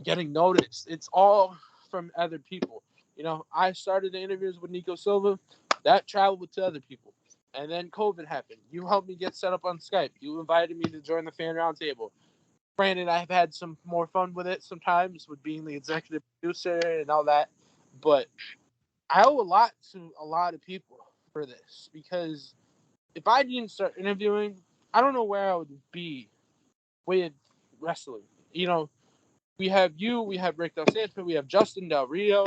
Getting noticed. It's all from other people. I started the interviews with Nico Silva. That traveled to other people. And then COVID happened. You helped me get set up on Skype. You invited me to join the fan roundtable. Granted, I've had some more fun with it sometimes with being the executive producer and all that. But I owe a lot to a lot of people for this because if I didn't start interviewing, I don't know where I would be with wrestling. We have you, we have Rick Del Santo, we have Justin Del Rio,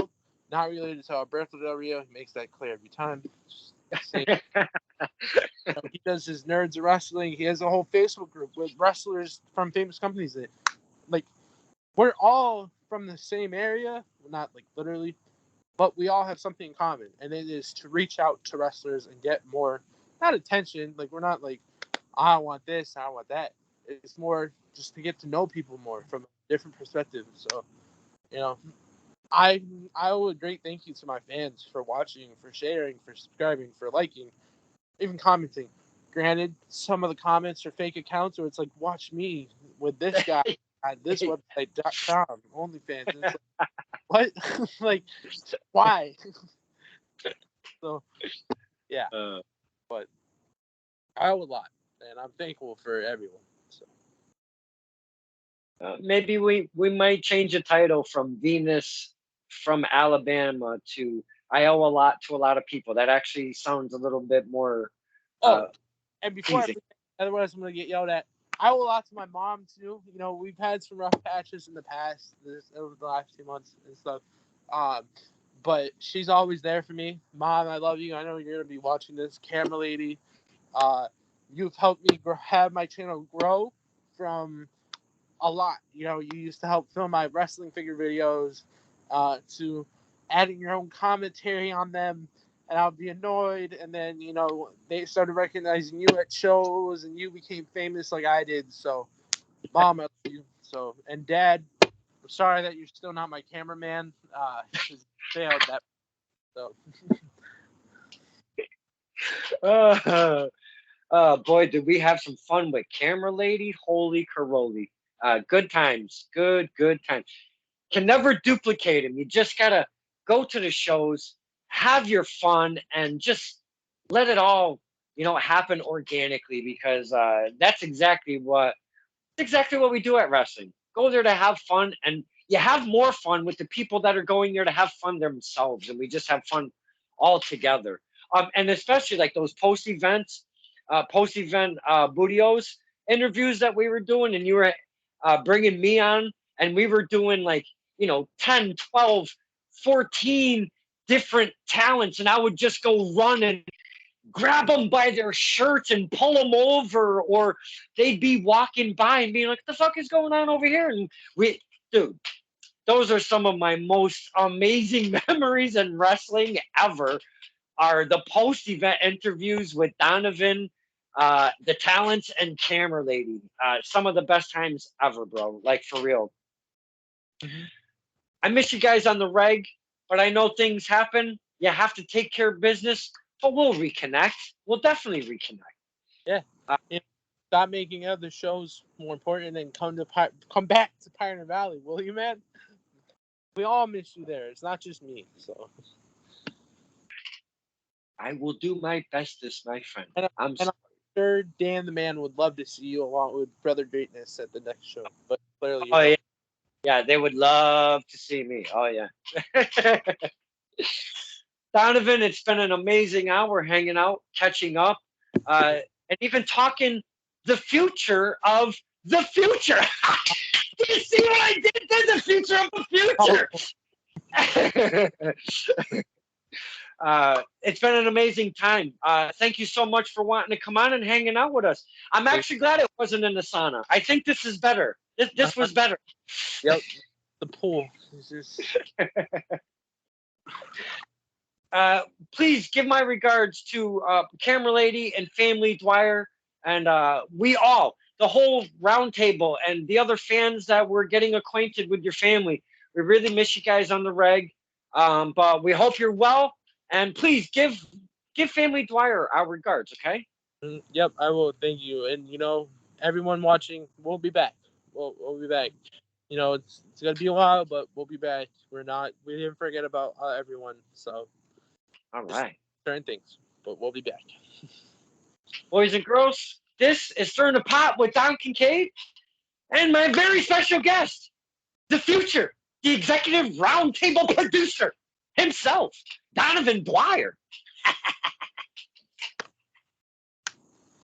not related to Alberto Del Rio. He makes that clear every time. Saying, he does his Nerds of Wrestling. He has a whole Facebook group with wrestlers from famous companies. That, like, we're all from the same area, not like literally, but we all have something in common, and it is to reach out to wrestlers and get more, not attention. Like, we're not like, I want this, I want that. It's more just to get to know people more from a different perspective. So, you know, I owe a great thank you to my fans for watching, for sharing, for subscribing, for liking, even commenting. Granted, some of the comments are fake accounts, or it's like, watch me with this guy at this website.com, OnlyFans. And it's like, what? Like, why? So, yeah. But I owe a lot, and I'm thankful for everyone. So. Maybe we might change the title from Venus from Alabama to I owe a lot to a lot of people. That actually sounds a little bit more. And before easy. otherwise I'm gonna get yelled at. I owe a lot to my mom too. You know, we've had some rough patches in the past, over the last 2 months and stuff. But she's always there for me. Mom, I love you. I know you're gonna be watching this. Camera lady, you've helped me have my channel grow from a lot. You know, you used to help film my wrestling figure videos, to adding your own commentary on them, and I'll be annoyed. And then, you know, they started recognizing you at shows, and you became famous like I did. So, Mom, I love you. So, and Dad, I'm sorry that you're still not my cameraman. Failed that. So. Boy, did we have some fun with Camera Lady. Holy caroli. Good times. Good times. Can never duplicate them. You just got to go to the shows, have your fun, and just let it all, happen organically, because that's exactly what we do at wrestling. Go there to have fun, and you have more fun with the people that are going there to have fun themselves, and we just have fun all together. And especially like those post-event Budios interviews that we were doing, and you were bringing me on, and we were doing like, 10, 12, 14 different talents, and I would just go run and grab them by their shirts and pull them over, or they'd be walking by and being like, "The fuck is going on over here?" And dude, those are some of my most amazing memories in wrestling ever. Are the post-event interviews with Donovan, the talents, and Camera Lady. Some of the best times ever, bro. Like, for real. Mm-hmm. I miss you guys on the reg, but I know things happen. You have to take care of business, but we'll reconnect. We'll definitely reconnect. Yeah. Stop making other shows more important and come back to Pioneer Valley, will you, man? We all miss you there. It's not just me. So I will do my bestest, my friend. I'm sure Dan the Man would love to see you along with Brother Greatness at the next show. But clearly, yeah. Yeah, they would love to see me. Oh, yeah. Donovan, it's been an amazing hour hanging out, catching up, and even talking the future of the future. Do you see what I did there? The future of the future. It's been an amazing time. Thank you so much for wanting to come on and hanging out with us. I'm actually glad it wasn't in the sauna. I think this is better. This was better. Yep. The pool. Please give my regards to Camera Lady and Family Dwyer, and we all, the whole round table, and the other fans that were getting acquainted with your family. We really miss you guys on the reg, but we hope you're well. And please give Family Dwyer our regards, okay? Yep, I will. Thank you. And everyone watching, we'll be back. We'll be back. It's gonna be a while, but we'll be back. We didn't forget about everyone. So, all right, certain things, but we'll be back. Boys and girls, this is Stirring the Pot with Don Kincaid and my very special guest, the future, the executive roundtable producer himself, Donovan Dwyer.